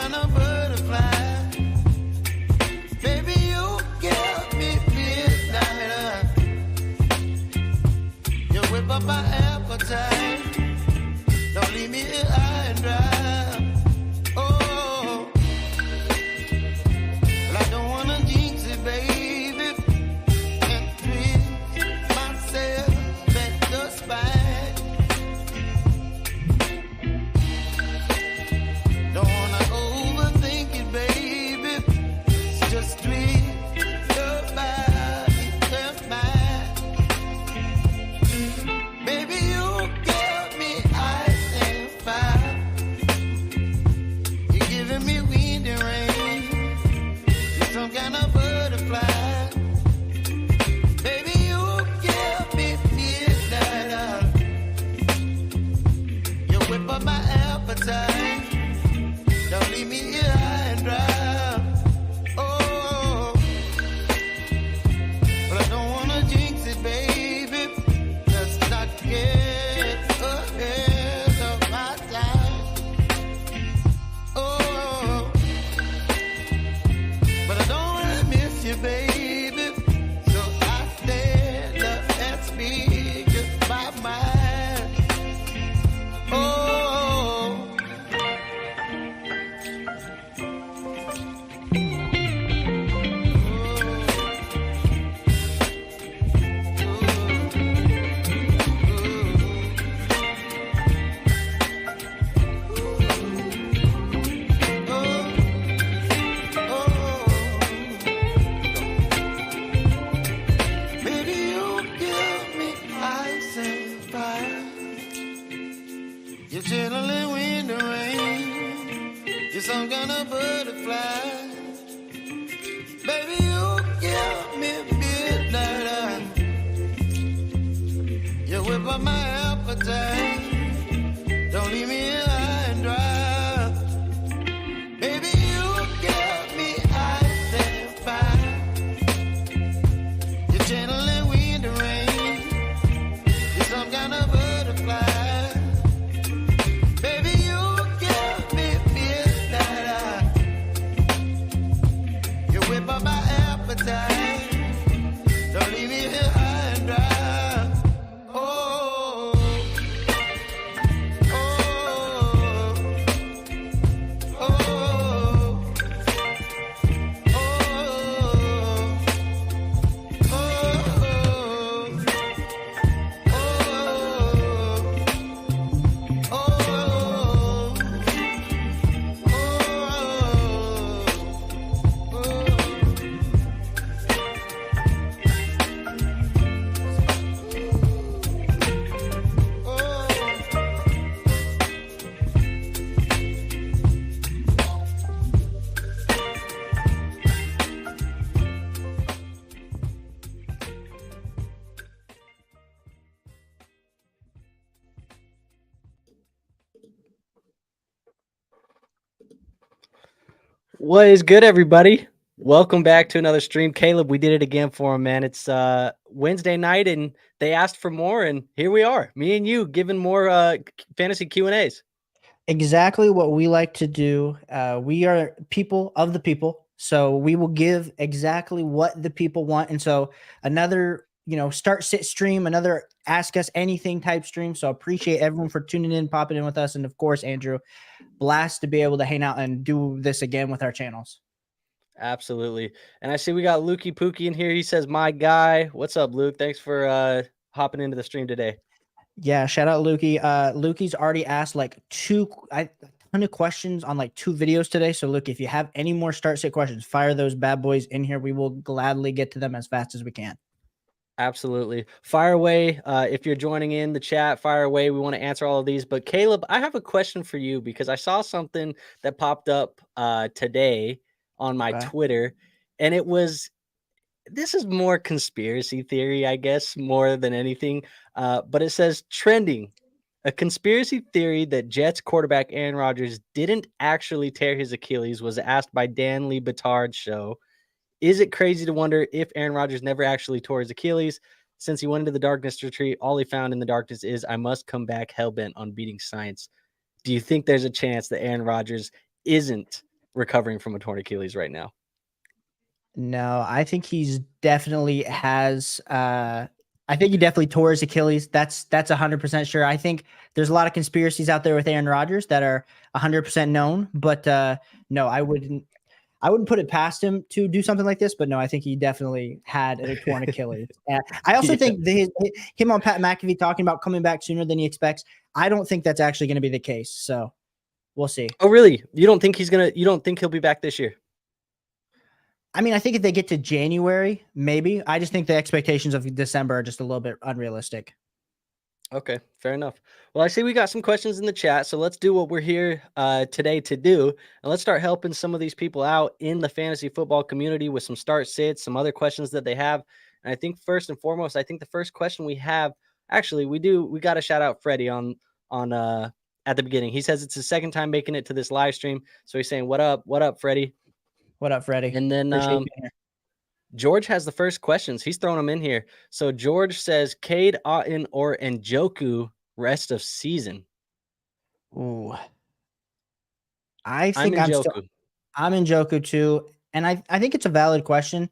kind of butterfly. Baby, you give me midnight. You whip up my appetite. Don't leave me here high and dry. Oh, well, I don't wanna jinx it, baby, and twist myself at the spine. Don't wanna overthink it, baby. Just twist your body and mine. Baby, you give me ice and fire. You're giving me wind and rain. You're some kind of butterfly. Baby, you give me midnight. You whip up my appetite. Don't leave me here high and dry. Oh, but I don't wanna jinx it, baby. Let's not get ahead of my time. Oh, but I don't wanna miss you, baby. So I stand up and speak my mind. Oh. Baby, you give me ice and fire. You're channeling wind and rain. You're some kind of butterfly. Baby, you give me midnight. You whip up my appetite. Don't leave me here high and dry. Baby, you give me ice and fire. You're channeling wind and rain. You're some kind of butterfly. Baby, you give me midnight. You whip up my appetite. Don't leave me here high and dry. Oh, oh, oh, oh, What is good, everybody? Welcome back to another stream. Caleb, we did it again for him, man. It's Wednesday night, and they asked for more, and here we are, me and you, giving more fantasy Q&As. Exactly what we like to do. We are people of the people, so we will give exactly what the people want. And so another, start sit stream, another ask us anything type stream. So appreciate everyone for tuning in, popping in with us, and of course, Andrew, blast to be able to hang out and do this again with our channels. Absolutely. And I see we got Lukey Pookie in here. He says, "My guy." What's up, Luke? Thanks for hopping into the stream today. Yeah, shout out Lukey. Lukey's already asked like a ton of questions on like 2 videos today. So look, if you have any more start sit questions, fire those bad boys in here. We will gladly get to them as fast as we can. Absolutely. Fire away. If you're joining in the chat, fire away. We want to answer all of these. But Caleb, I have a question for you because I saw something that popped up today on my Twitter, and this is more conspiracy theory, I guess, more than anything. But it says trending, a conspiracy theory that Jets quarterback Aaron Rodgers didn't actually tear his Achilles was asked by Dan Lee Batard's show. Is it crazy to wonder if Aaron Rodgers never actually tore his Achilles? Since he went into the darkness retreat, all he found in the darkness is, I must come back hellbent on beating science. Do you think there's a chance that Aaron Rodgers isn't recovering from a torn Achilles right now. No, I think he's definitely has. I think he definitely tore his Achilles. That's 100% sure. I think there's a lot of conspiracies out there with Aaron Rodgers that are 100% known, but no, I wouldn't. I wouldn't put it past him to do something like this, but no, I think he definitely had a torn Achilles. I also think him on Pat McAfee talking about coming back sooner than he expects. I don't think that's actually going to be the case. So we'll see. Oh, really? You don't think he'll be back this year? I mean, I think if they get to January, maybe. I just think the expectations of December are just a little bit unrealistic. Okay, fair enough. Well, I see we got some questions in the chat, so let's do what we're here today to do, and let's start helping some of these people out in the fantasy football community with some start sits, some other questions that they have. And I think first and foremost, I think the first question we have, actually, we got to shout out Freddie on at the beginning. He says it's his second time making it to this live stream, so he's saying, "What up, Freddie?" What up, Freddie? And then George has the first questions. He's throwing them in here. So George says, Cade, Otten, or Njoku rest of season. Ooh. I think I'm Njoku too. And I think it's a valid question,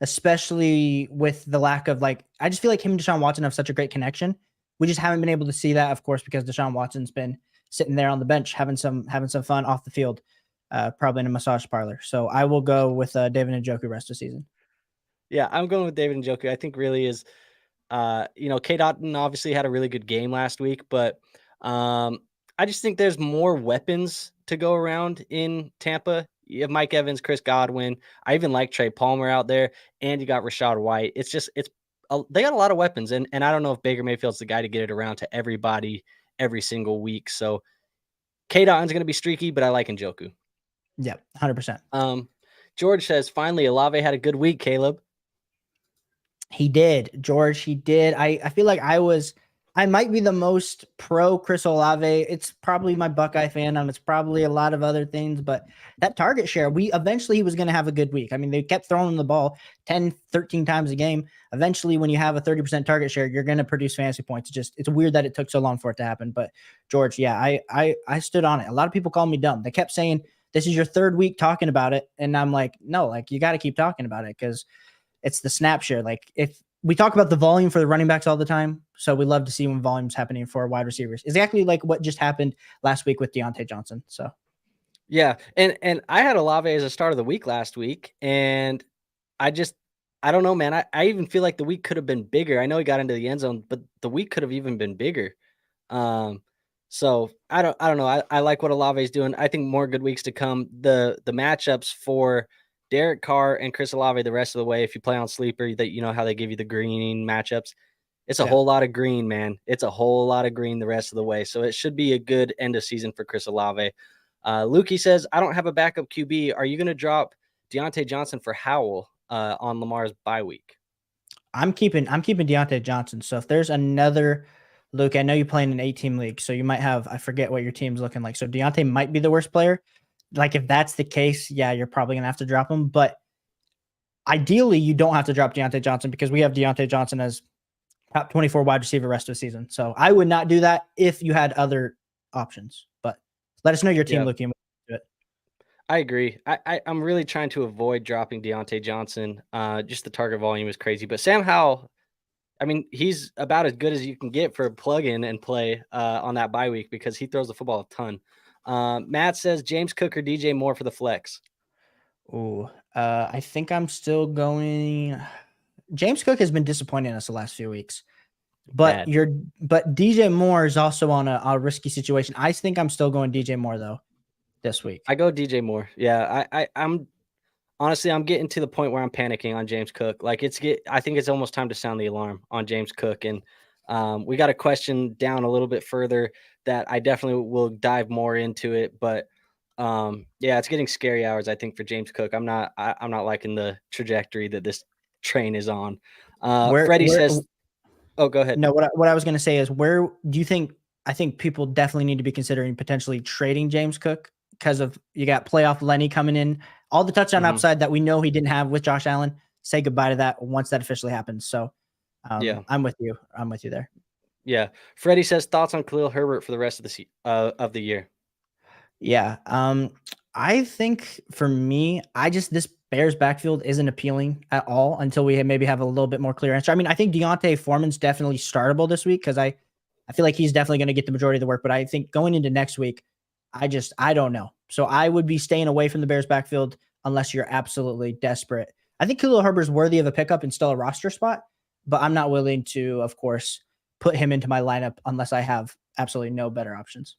especially with the lack of I just feel like him and Deshaun Watson have such a great connection. We just haven't been able to see that, of course, because Deshaun Watson's been sitting there on the bench having some fun off the field, probably in a massage parlor. So I will go with David Njoku rest of season. Yeah, I'm going with David Njoku. I think really is, Cade Otton obviously had a really good game last week, but I just think there's more weapons to go around in Tampa. You have Mike Evans, Chris Godwin. I even like Trey Palmer out there, and you got Rachaad White. They got a lot of weapons, and I don't know if Baker Mayfield's the guy to get it around to everybody every single week. So Cade Otton's going to be streaky, but I like Njoku. Yeah, 100%. George says, finally, Olave had a good week, Caleb. He did, George. He did. I feel like I might be the most pro Chris Olave. It's probably my Buckeye fandom. It's probably a lot of other things, but that target share, he was going to have a good week. I mean, they kept throwing the ball 10, 13 times a game. Eventually, when you have a 30% target share, you're going to produce fantasy points. It's weird that it took so long for it to happen. But George, yeah, I stood on it. A lot of people call me dumb. They kept saying, this is your third week talking about it. And I'm like, no, you got to keep talking about it because it's the snap share. If we talk about the volume for the running backs all the time, so we love to see when volume's happening for wide receivers. Exactly like what just happened last week with Deontay Johnson. So, yeah, and I had Olave as a start of the week last week, and I don't know, man. I even feel like the week could have been bigger. I know he got into the end zone, but the week could have even been bigger. So I don't know. I like what Olave's doing. I think more good weeks to come. The matchups for Derek Carr and Chris Olave the rest of the way, if you play on Sleeper, that you know how they give you the green matchups. It's a whole lot of green, man. It's a whole lot of green the rest of the way. So it should be a good end of season for Chris Olave. Lukey says, I don't have a backup QB. Are you going to drop Deontay Johnson for Howell on Lamar's bye week? I'm keeping Deontay Johnson. So if there's another Luke, I know you're playing an 8-team league, so you might have, I forget what your team's looking like. So Deontay might be the worst player. If that's the case, yeah, you're probably going to have to drop him. But ideally, you don't have to drop Deontay Johnson because we have Deontay Johnson as top 24 wide receiver rest of the season. So I would not do that if you had other options. But let us know your team looking. I agree. I'm really trying to avoid dropping Deontay Johnson. Just the target volume is crazy. But Sam Howell, I mean, he's about as good as you can get for a plug-in and play on that bye week because he throws the football a ton. Matt says James Cook or DJ Moore for the flex. Ooh, I think I'm still going. James Cook has been disappointing us the last few weeks, but DJ Moore is also on a risky situation. I think I'm still going DJ Moore though this week. I go DJ Moore. Yeah, I'm honestly, I'm getting to the point where I'm panicking on James Cook. I think it's almost time to sound the alarm on James Cook. And we got a question down a little bit further that I definitely will dive more into it. But yeah, it's getting scary hours, I think, for James Cook. I'm not liking the trajectory that this train is on. Freddie says, oh, go ahead. No, what I was going to say is, where do you think, I think people definitely need to be considering potentially trading James Cook because of, you got playoff Lenny coming in, all the touchdown upside that we know he didn't have with Josh Allen. Say goodbye to that once that officially happens. So yeah, I'm with you there. Yeah. Freddie says thoughts on Khalil Herbert for the rest of the year. Yeah. I think for me, this Bears backfield isn't appealing at all until we maybe have a little bit more clear answer. I mean, I think Deontay Foreman's definitely startable this week because I feel like he's definitely going to get the majority of the work. But I think going into next week, I don't know. So I would be staying away from the Bears backfield unless you're absolutely desperate. I think Khalil Herbert's worthy of a pickup and still a roster spot, but I'm not willing to, of course, put him into my lineup unless I have absolutely no better options.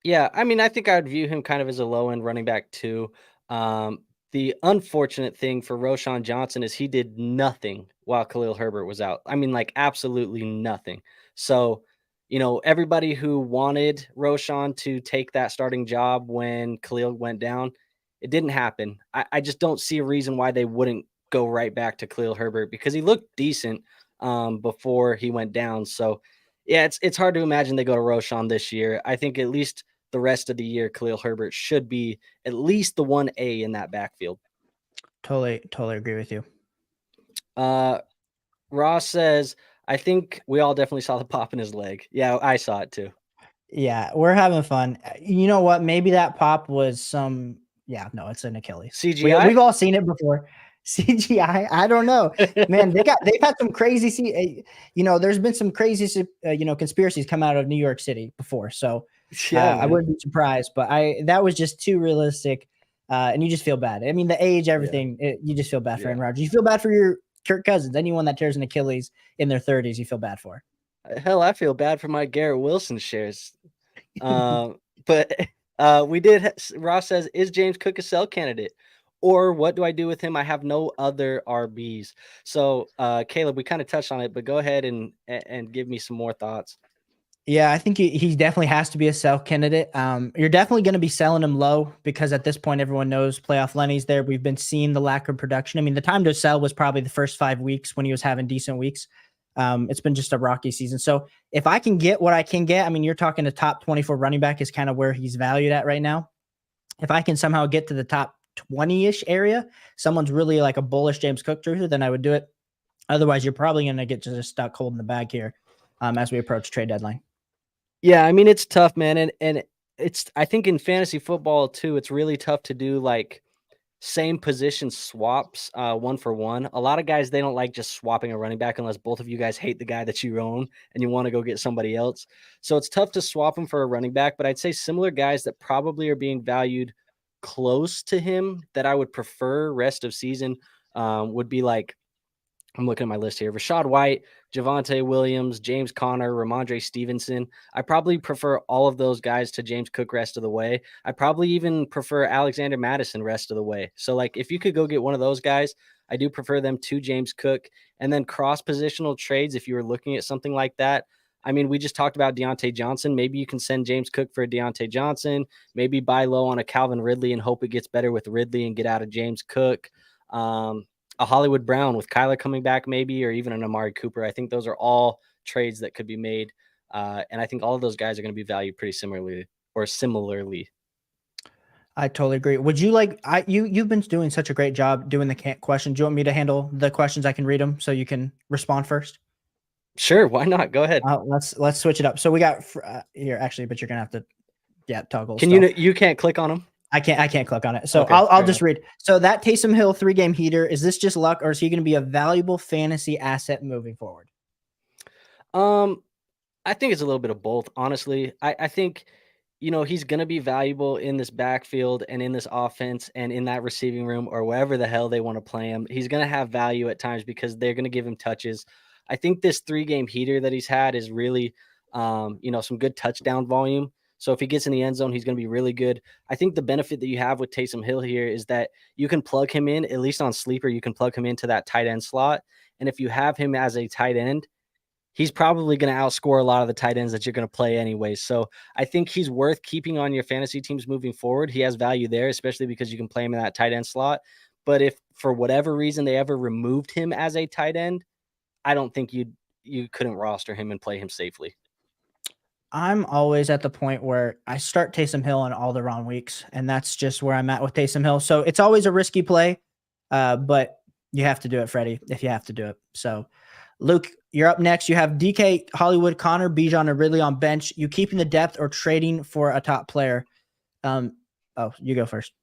Yeah, I mean, I think I would view him kind of as a low-end running back too. The unfortunate thing for Roschon Johnson is he did nothing while Khalil Herbert was out. I mean, like absolutely nothing. So, everybody who wanted Roschon to take that starting job when Khalil went down, it didn't happen. I just don't see a reason why they wouldn't go right back to Khalil Herbert because he looked decent before he went down. So, yeah, it's hard to imagine they go to Roschon this year. I think at least the rest of the year, Khalil Herbert should be at least the 1A in that backfield. Totally agree with you. Ross says, I think we all definitely saw the pop in his leg. Yeah, I saw it too. Yeah, we're having fun. You know what? Maybe that pop was some. Yeah, no, it's an Achilles. CGI? We've all seen it before. CGI. I don't know, man. They've had some crazy. There's been some crazy, conspiracies come out of New York City before. So Yeah, I wouldn't be surprised. But that was just too realistic, and you just feel bad. I mean, the age, everything. You just feel bad for Aaron Rodgers. You feel bad for your Kirk Cousins. Anyone that tears an Achilles in their 30s, you feel bad for. Hell, I feel bad for my Garrett Wilson shares. But we did. Ross says, is James Cook a sell candidate? Or what do I do with him? I have no other RBs. So, Caleb, we kind of touched on it, but go ahead and give me some more thoughts. Yeah, I think he definitely has to be a sell candidate. You're definitely going to be selling him low because at this point, everyone knows playoff Lenny's there. We've been seeing the lack of production. I mean, the time to sell was probably the first 5 weeks when he was having decent weeks. It's been just a rocky season. So if I can get what I can get, I mean, you're talking a top 24 running back is kind of where he's valued at right now. If I can somehow get to the top 20-ish area, someone's really like a bullish James Cook truther, then I would do it. Otherwise, you're probably going to get just stuck holding the bag here as we approach trade deadline. Yeah, I mean, it's tough, man. And it's, I think in fantasy football too, it's really tough to do like same position swaps, 1-for-1. A lot of guys, they don't like just swapping a running back unless both of you guys hate the guy that you own and you want to go get somebody else. So it's tough to swap him for a running back, but I'd say similar guys that probably are being valued close to him that I would prefer rest of season would be like, I'm looking at my list here. Rachaad White, Javonte Williams, James Conner, Ramondre Stevenson. I probably prefer all of those guys to James Cook rest of the way. I probably even prefer Alexander Madison rest of the way. So, like, if you could go get one of those guys, I do prefer them to James Cook. And then cross-positional trades, if you were looking at something like that, I mean, we just talked about Deontay Johnson. Maybe you can send James Cook for a Deontay Johnson. Maybe buy low on a Calvin Ridley and hope it gets better with Ridley and get out of James Cook. A Hollywood Brown with Kyler coming back maybe, or even an Amari Cooper. I think those are all trades that could be made. And I think all of those guys are going to be valued pretty similarly. I totally agree. Would you like, you've been doing such a great job doing the question. Do you want me to handle the questions? I can read them so you can respond first. Sure. Why not? Go ahead. Let's switch it up. So we got here actually, but you're going to have to, toggle. Can you can't click on them? I can't click on it. So okay, I'll just read. So that Taysom Hill 3-game heater, is this just luck or is he going to be a valuable fantasy asset moving forward? I think it's a little bit of both, honestly. I think, he's going to be valuable in this backfield and in this offense and in that receiving room or wherever the hell they want to play him. He's going to have value at times because they're going to give him touches. I think this 3-game heater that he's had is really, some good touchdown volume. So if he gets in the end zone, he's going to be really good. I think the benefit that you have with Taysom Hill here is that you can plug him in, at least on Sleeper, you can plug him into that tight end slot. And if you have him as a tight end, he's probably going to outscore a lot of the tight ends that you're going to play anyway. So I think he's worth keeping on your fantasy teams moving forward. He has value there, especially because you can play him in that tight end slot. But if for whatever reason they ever removed him as a tight end, I don't think you couldn't roster him and play him safely. I'm always at the point where I start Taysom Hill on all the wrong weeks, and that's just where I'm at with Taysom Hill. So it's always a risky play, but you have to do it, Freddie, if you have to do it. So, Luke, you're up next. You have DK, Hollywood, Connor, Bijan, and Ridley on bench. You keeping the depth or trading for a top player? Oh, you go first.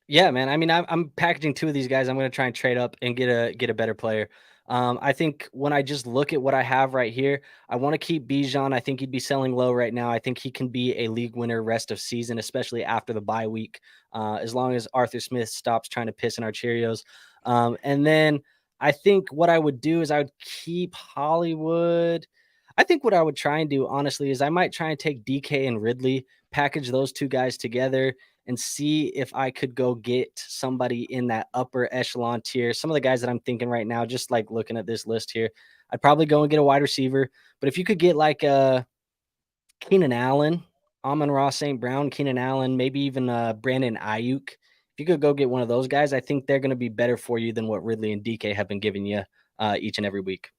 Yeah, man. I mean, I'm packaging 2 of these guys. I'm going to try and trade up and get a better player. I think when I just look at what I have right here, I want to keep Bijan. I think he'd be selling low right now. I think he can be a league winner rest of season, especially after the bye week, as long as Arthur Smith stops trying to piss in our Cheerios. And then I think what I would do is I would keep Hollywood. I think what I would try and do, honestly, is I might try and take DK and Ridley, package those 2 guys together, and see if I could go get somebody in that upper echelon tier. Some of the guys that I'm thinking right now, just like looking at this list here, I'd probably go and get a wide receiver. But if you could get like Keenan Allen, Amon-Ra St. Brown, Keenan Allen, maybe even Brandon Ayuk, if you could go get one of those guys, I think they're going to be better for you than what Ridley and DK have been giving you each and every week.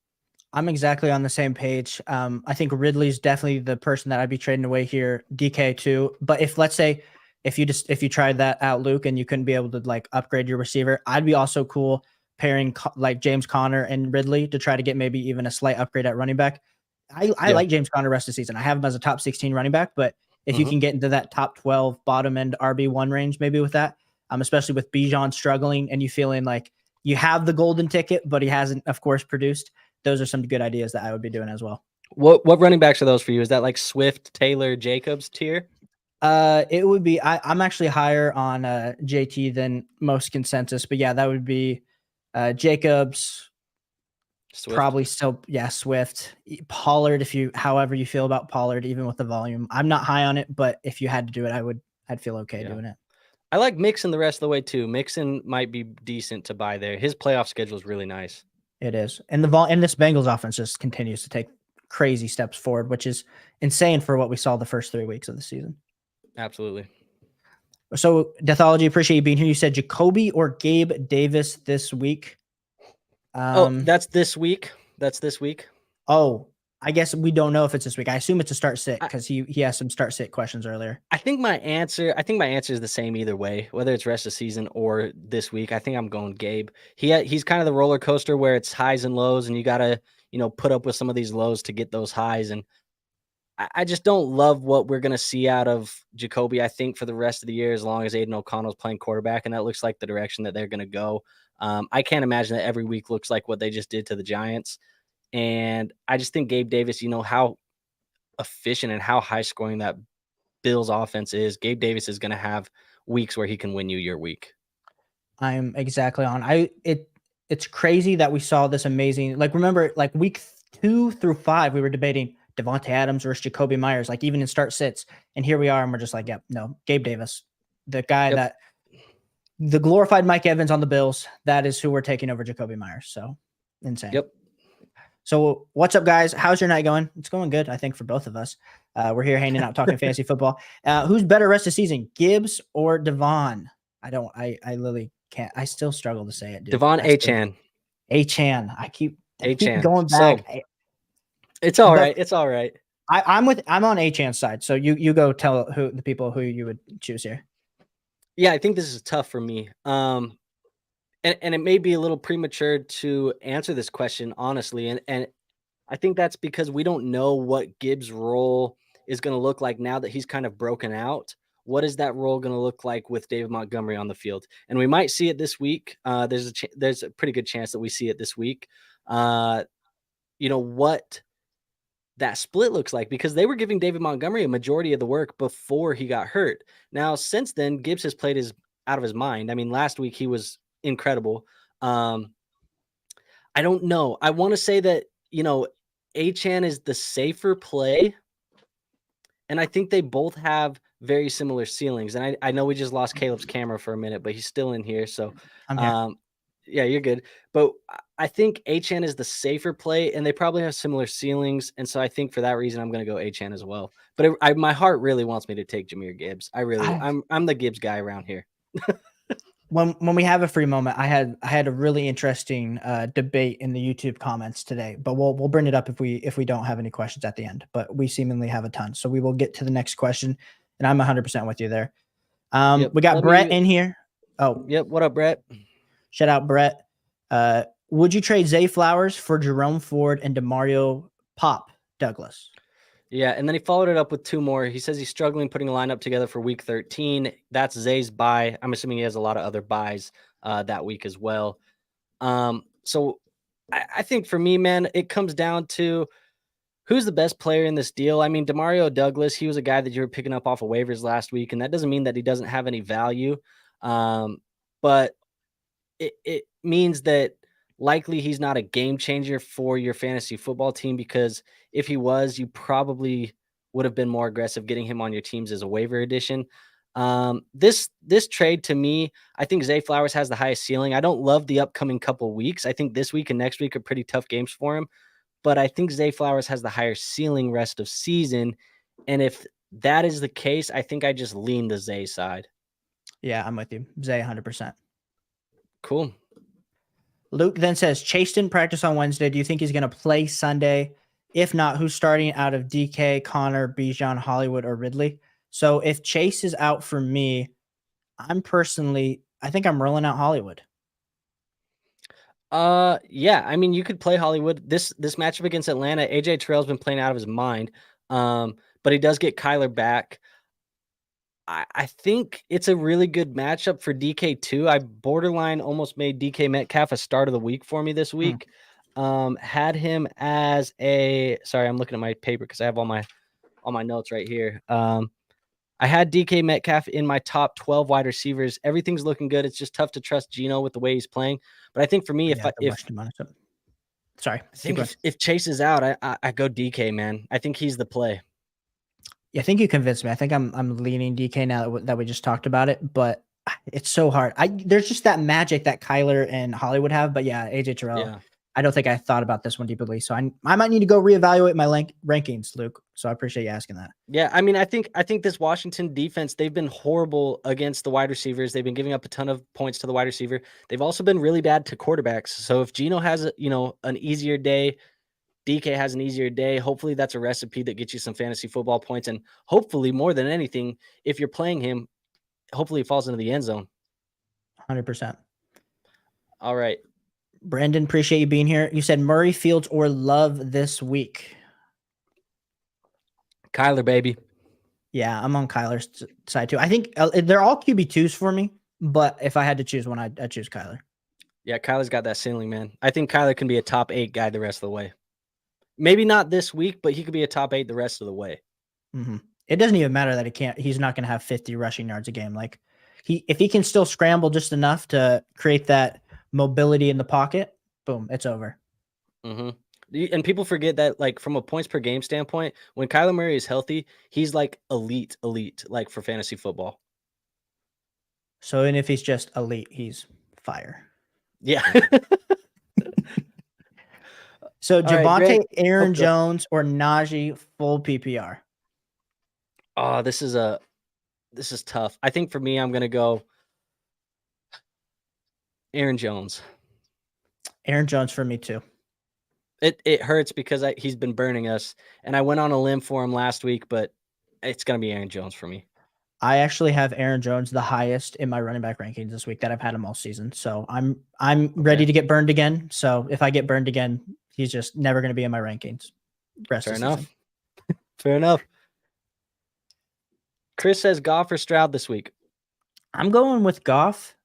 I'm exactly on the same page. I think Ridley's definitely the person that I'd be trading away here. DK too. But if, let's say, if you tried that out, Luke, and you couldn't be able to like upgrade your receiver, I'd be also cool pairing like James Conner and Ridley to try to get maybe even a slight upgrade at running back. I like James Conner rest of the season. I have him as a top 16 running back, but if you can get into that top 12 bottom end RB1 range, maybe with that, especially with Bijan struggling and you feeling like you have the golden ticket, but he hasn't, of course, produced. Those are some good ideas that I would be doing as well. What running backs are those for you? Is that like Swift, Taylor, Jacobs tier? It would be, I'm actually higher on JT than most consensus, but yeah, that would be Jacobs, Swift. probably still, Swift, Pollard, however you feel about Pollard, even with the volume. I'm not high on it, but if you had to do it, I'd feel okay doing it. I like Mixon the rest of the way too. Mixon might be decent to buy there. His playoff schedule is really nice. It is. And and this Bengals offense just continues to take crazy steps forward, which is insane for what we saw the first 3 weeks of the season. Absolutely. So, Deathology, appreciate you being here. You said Jacoby or Gabe Davis this week. That's this week. Oh, I guess we don't know if it's this week. I assume it's a start sit because he has some start sit questions earlier. I think my answer is the same either way, whether it's rest of season or this week. I think I'm going Gabe. He's kind of the roller coaster where it's highs and lows, and you gotta put up with some of these lows to get those highs. And I just don't love what we're gonna see out of Jacoby. I think for the rest of the year, as long as Aiden O'Connell's playing quarterback, and that looks like the direction that they're gonna go. I can't imagine that every week looks like what they just did to the Giants. And I just think Gabe Davis, how efficient and how high scoring that Bills offense is. Gabe Davis is going to have weeks where he can win you your week. I'm exactly on. It's crazy that we saw this amazing, remember, week 2 through 5, we were debating Devontae Adams versus Jacoby Myers, even in start sits. And here we are, and we're just Gabe Davis, the guy that the glorified Mike Evans on the Bills, that is who we're taking over Jacoby Myers. So insane. Yep. So what's up, guys? How's your night going? It's going good, I think, for both of us. We're here hanging out, talking fantasy football. Who's better rest of season, Gibbs or Devon? I literally can't. I still struggle to say it, dude. Devon Achane. Achane. I keep So, going back. it's all right. It's all right. I'm on Achane's side. So you go tell the people who you would choose here. Yeah, I think this is tough for me. And it may be a little premature to answer this question, honestly. And I think that's because we don't know what Gibbs' role is going to look like now that he's kind of broken out. What is that role going to look like with David Montgomery on the field? And we might see it this week. There's a pretty good chance that we see it this week. What that split looks like, because they were giving David Montgomery a majority of the work before he got hurt. Now, since then, Gibbs has played out of his mind. I mean, last week he was incredible. I don't know. I want to say that, Achane is the safer play. And I think they both have very similar ceilings. And I know we just lost Caleb's camera for a minute, but he's still in here. So, I'm here. Yeah, you're good. But I think Achane is the safer play, and they probably have similar ceilings. And so I think for that reason, I'm going to go Achane as well. But my heart really wants me to take Jahmyr Gibbs. I'm the Gibbs guy around here. When we have a free moment, I had a really interesting debate in the YouTube comments today, but we'll bring it up if we don't have any questions at the end. But we seemingly have a ton, so we will get to the next question. And I'm 100% with you there. We got Brett in here. Oh, yep. What up, Brett? Shout out, Brett. Would you trade Zay Flowers for Jerome Ford and Demario Pop Douglas? Yeah, and then he followed it up with 2 more. He says he's struggling putting a lineup together for week 13. That's Zay's bye. I'm assuming he has a lot of other buys that week as well. So I think for me, man, it comes down to who's the best player in this deal. I mean, Demario Douglas, he was a guy that you were picking up off of waivers last week, and that doesn't mean that he doesn't have any value. But it means that likely he's not a game changer for your fantasy football team, because if he was, you probably would have been more aggressive getting him on your teams as a waiver addition. This trade, to me, I think Zay Flowers has the highest ceiling. I don't love the upcoming couple weeks. I think this week and next week are pretty tough games for him, but I think Zay Flowers has the higher ceiling rest of season. And if that is the case, I think I just lean the Zay side. Yeah, I'm with you. Zay 100%. Cool. Luke then says, Chase didn't practice on Wednesday. Do you think he's going to play Sunday? If not, who's starting out of DK, Connor, Bijan, Hollywood, or Ridley? So if Chase is out for me, I think I'm rolling out Hollywood. Yeah, I mean, you could play Hollywood. This matchup against Atlanta, AJ Terrell's been playing out of his mind. But he does get Kyler back. I think it's a really good matchup for DK too. I borderline almost made DK Metcalf a start of the week for me this week. Had him as sorry, I'm looking at my paper because I have all my notes right here. I had DK Metcalf in my top 12 wide receivers. Everything's looking good. It's just tough to trust Geno with the way he's playing. But I think for me, if Chase is out, I go DK, man. I think he's the play. Yeah, I think you convinced me. I think I'm leaning DK now that we just talked about it, but it's so hard. There's just that magic that Kyler and Hollywood have, but yeah, AJ Terrell. Yeah. I don't think I thought about this one deeply, so I might need to go reevaluate my rankings, Luke. So I appreciate you asking that. Yeah, I mean, I think this Washington defense, they've been horrible against the wide receivers. They've been giving up a ton of points to the wide receiver. They've also been really bad to quarterbacks. So if Geno has an easier day, DK has an easier day, hopefully that's a recipe that gets you some fantasy football points. And hopefully, more than anything, if you're playing him, hopefully he falls into the end zone. 100%. All right. Brandon, appreciate you being here. You said Murray, Fields, or Love this week. Kyler, baby. Yeah, I'm on Kyler's side too. I think they're all QB2s for me, but if I had to choose one, I'd choose Kyler. Yeah, Kyler's got that ceiling, man. I think Kyler can be a top 8 guy the rest of the way. Maybe not this week, but he could be a top 8 the rest of the way. Mm-hmm. It doesn't even matter that he's not going to have 50 rushing yards a game. Like if he can still scramble just enough to create that mobility in the pocket, boom, it's over. Mm-hmm. And people forget that, like, from a points per game standpoint, when Kyler Murray is healthy, he's like elite, like for fantasy football. So, and if he's just elite, he's fire. Yeah. So Javonte, Aaron Jones, or Najee full PPR? Oh, this is tough. I think for me, I'm going to go Aaron Jones. Aaron Jones for me too. It hurts because he's been burning us, and I went on a limb for him last week, but it's going to be Aaron Jones for me. I actually have Aaron Jones the highest in my running back rankings this week that I've had him all season. So I'm ready to get burned again. So if I get burned again, he's just never going to be in my rankings. Fair enough. Fair enough. Chris says Goff or Stroud this week. I'm going with Goff.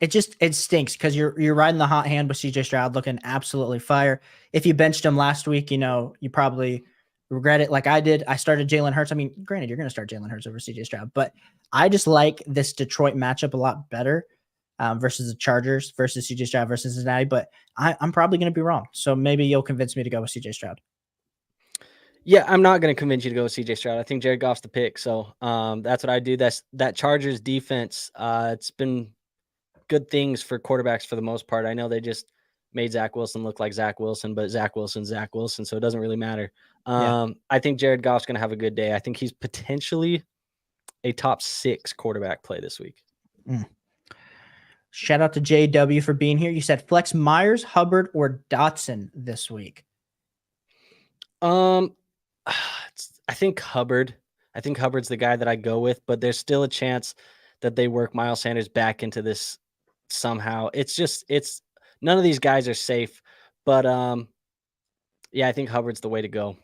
It stinks because you're riding the hot hand with CJ Stroud looking absolutely fire. If you benched him last week, you probably regret it like I did. I started Jalen Hurts. I mean, granted, you're going to start Jalen Hurts over CJ Stroud, but I just like this Detroit matchup a lot better versus the Chargers versus CJ Stroud versus Cincinnati, but I'm probably going to be wrong. So maybe you'll convince me to go with CJ Stroud. Yeah, I'm not going to convince you to go with CJ Stroud. I think Jared Goff's the pick. So that's what I do. That Chargers defense. It's been good things for quarterbacks for the most part. I know they just made Zach Wilson look like Zach Wilson, but Zach Wilson's Zach Wilson, so it doesn't really matter. I think Jared Goff's going to have a good day. I think he's potentially a top 6 quarterback play this week. Shout out to JW for being here. You said flex Myers, Hubbard, or Dotson this week. I think Hubbard. I think Hubbard's the guy that I go with, but there's still a chance that they work Miles Sanders back into this somehow. It's none of these guys are safe, but Yeah, I think Hubbard's the way to go.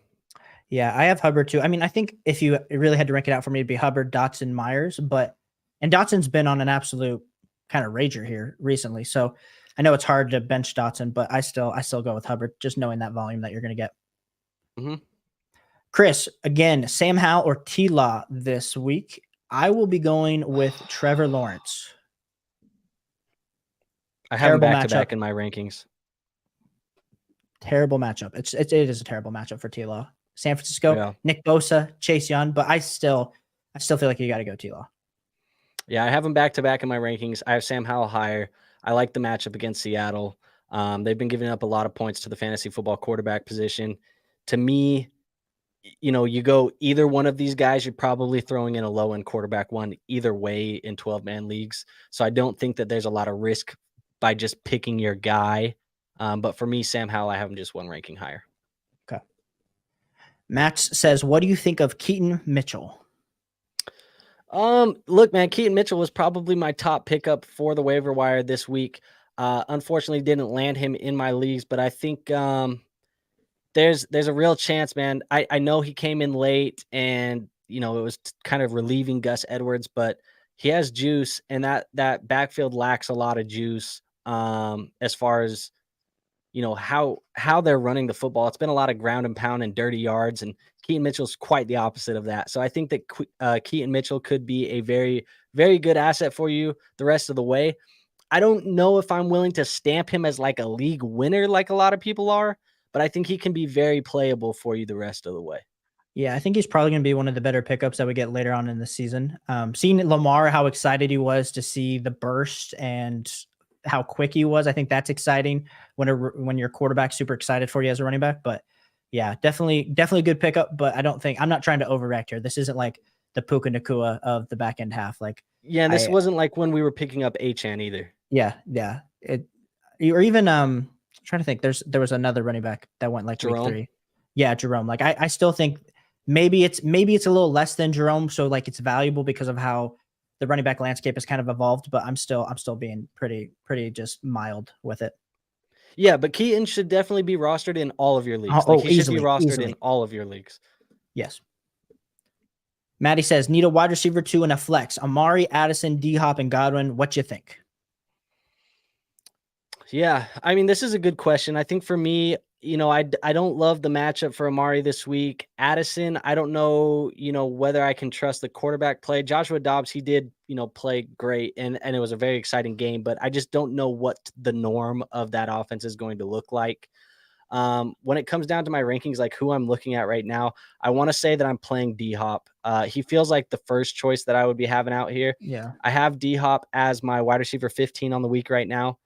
Yeah, I have Hubbard too. I mean, I think if you really had to rank it out for me, it'd be Hubbard, Dotson, Myers, and Dotson's been on an absolute kind of rager here recently. So I know it's hard to bench Dotson, but I still go with Hubbard, just knowing that volume that you're going to get. Mm-hmm. Chris, again, Sam Howell or T Law this week. I will be going with Trevor Lawrence. I have him Terrible back to back matchup. in my rankings. Terrible matchup. It is a terrible matchup for T Law. San Francisco, Yeah. Nick Bosa, Chase Young, but I still feel like you got to go T Law. Yeah, I have him back to back in my rankings. I have Sam Howell higher. I like the matchup against Seattle. They've been giving up a lot of points to the fantasy football quarterback position. To me, you go either one of these guys, you're probably throwing in a low end quarterback one either way in 12-man leagues. So I don't think that there's a lot of risk by just picking your guy. But for me, Sam Howell, I have him just one ranking higher. Okay. Max says, what do you think of Keaton Mitchell? Look, man, Keaton Mitchell was probably my top pickup for the waiver wire this week. Unfortunately, didn't land him in my leagues, but I think there's a real chance, man. I know he came in late, and it was kind of relieving Gus Edwards, but he has juice, and that backfield lacks a lot of juice. As far as how they're running the football, it's been a lot of ground and pound and dirty yards, and Keaton Mitchell's quite the opposite of that. So I think that Keaton Mitchell could be a very, very good asset for you the rest of the way. I don't know if I'm willing to stamp him as like a league winner like a lot of people are, but I think he can be very playable for you the rest of the way. Yeah, I think he's probably going to be one of the better pickups that we get later on in the season. Seeing Lamar, how excited he was to see the burst and how quick he was, I think that's exciting when your quarterback's super excited for you as a running back. But yeah, definitely a good pickup. But I'm not trying to overreact here. This isn't like the Puka Nakua of the back end half. Like, yeah, and this wasn't like when we were picking up Achan either. Yeah. Or even I'm trying to think. There was another running back that went like Jerome. week 3. Yeah, Jerome. Like I still think maybe it's a little less than Jerome, so like it's valuable because of how the running back landscape has kind of evolved. But I'm still being pretty just mild with it. Yeah, but Keaton should definitely be rostered in all of your leagues. He should be rostered in all of your leagues. Yes. Maddie says, need a wide receiver 2 and a flex. Amari, Addison, D-Hop, and Godwin. What you think? Yeah, I mean, this is a good question. I think for me, I don't love the matchup for Amari this week. Addison, I don't know, whether I can trust the quarterback play. Joshua Dobbs, he did, play great, and it was a very exciting game, but I just don't know what the norm of that offense is going to look like. When it comes down to my rankings, like who I'm looking at right now, I want to say that I'm playing D-Hop. He feels like the first choice that I would be having out here. Yeah. I have D-Hop as my wide receiver 15 on the week right now.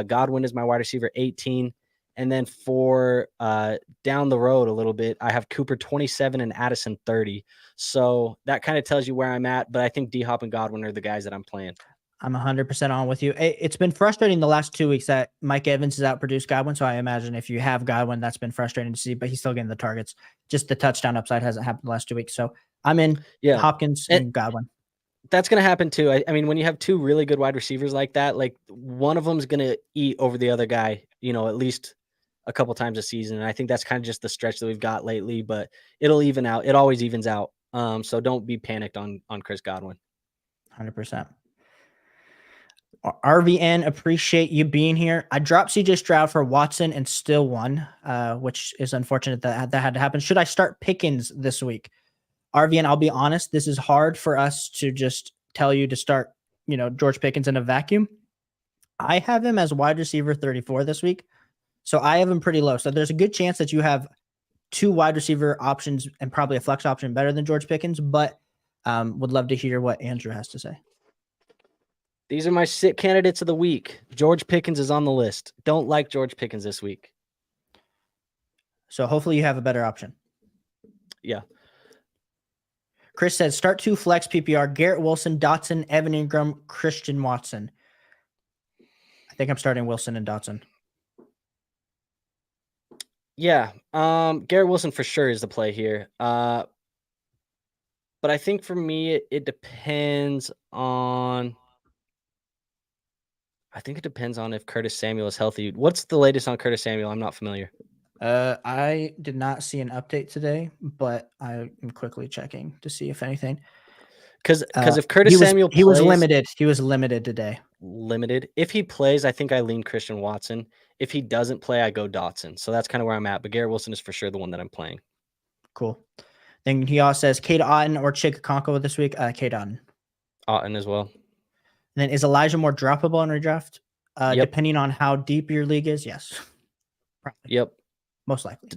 Godwin is my wide receiver 18. And then for down the road a little bit, I have Cooper 27 and Addison 30. So that kind of tells you where I'm at. But I think D-Hop and Godwin are the guys that I'm playing. I'm 100% on with you. It's been frustrating the last 2 weeks that Mike Evans has outproduced Godwin. So I imagine if you have Godwin, that's been frustrating to see, but he's still getting the targets. Just the touchdown upside hasn't happened the last 2 weeks. So I'm in Hopkins and Godwin. That's going to happen too. I mean, when you have 2 really good wide receivers like that, like one of them is going to eat over the other guy, at least a couple times a season. And I think that's kind of just the stretch that we've got lately, but it'll even out. It always evens out. So don't be panicked on Chris Godwin. 100%. RVN, appreciate you being here. I dropped CJ Stroud for Watson and still won, which is unfortunate that had to happen. Should I start Pickens this week? RVN, I'll be honest, this is hard for us to just tell you to start, George Pickens in a vacuum. I have him as wide receiver 34 this week. So I have him pretty low. So there's a good chance that you have 2 wide receiver options and probably a flex option better than George Pickens, but would love to hear what Andrew has to say. These are my sit candidates of the week. George Pickens is on the list. Don't like George Pickens this week. So hopefully you have a better option. Yeah. Chris says, start 2 flex PPR, Garrett Wilson, Dotson, Evan Ingram, Christian Watson. I think I'm starting Wilson and Dotson. Yeah. Garrett Wilson for sure is the play here. But I think for me, it depends on... I think it depends on if Curtis Samuel is healthy. What's the latest on Curtis Samuel? I'm not familiar. I did not see an update today, but I am quickly checking to see if anything. Because if He Curtis was Samuel he was plays limited. He was limited today. limited, if he plays, I think I lean Christian Watson. If he doesn't play, I go Dotson. So that's kind of where I'm at. But Garrett Wilson is for sure the one that I'm playing. Cool. Then he also says Cade Otton or Chikakonko this week. Cade Otton. Otton as well. And then is Elijah more droppable in redraft? Yep. Depending on how deep your league is, yes. Probably. Yep. Most likely.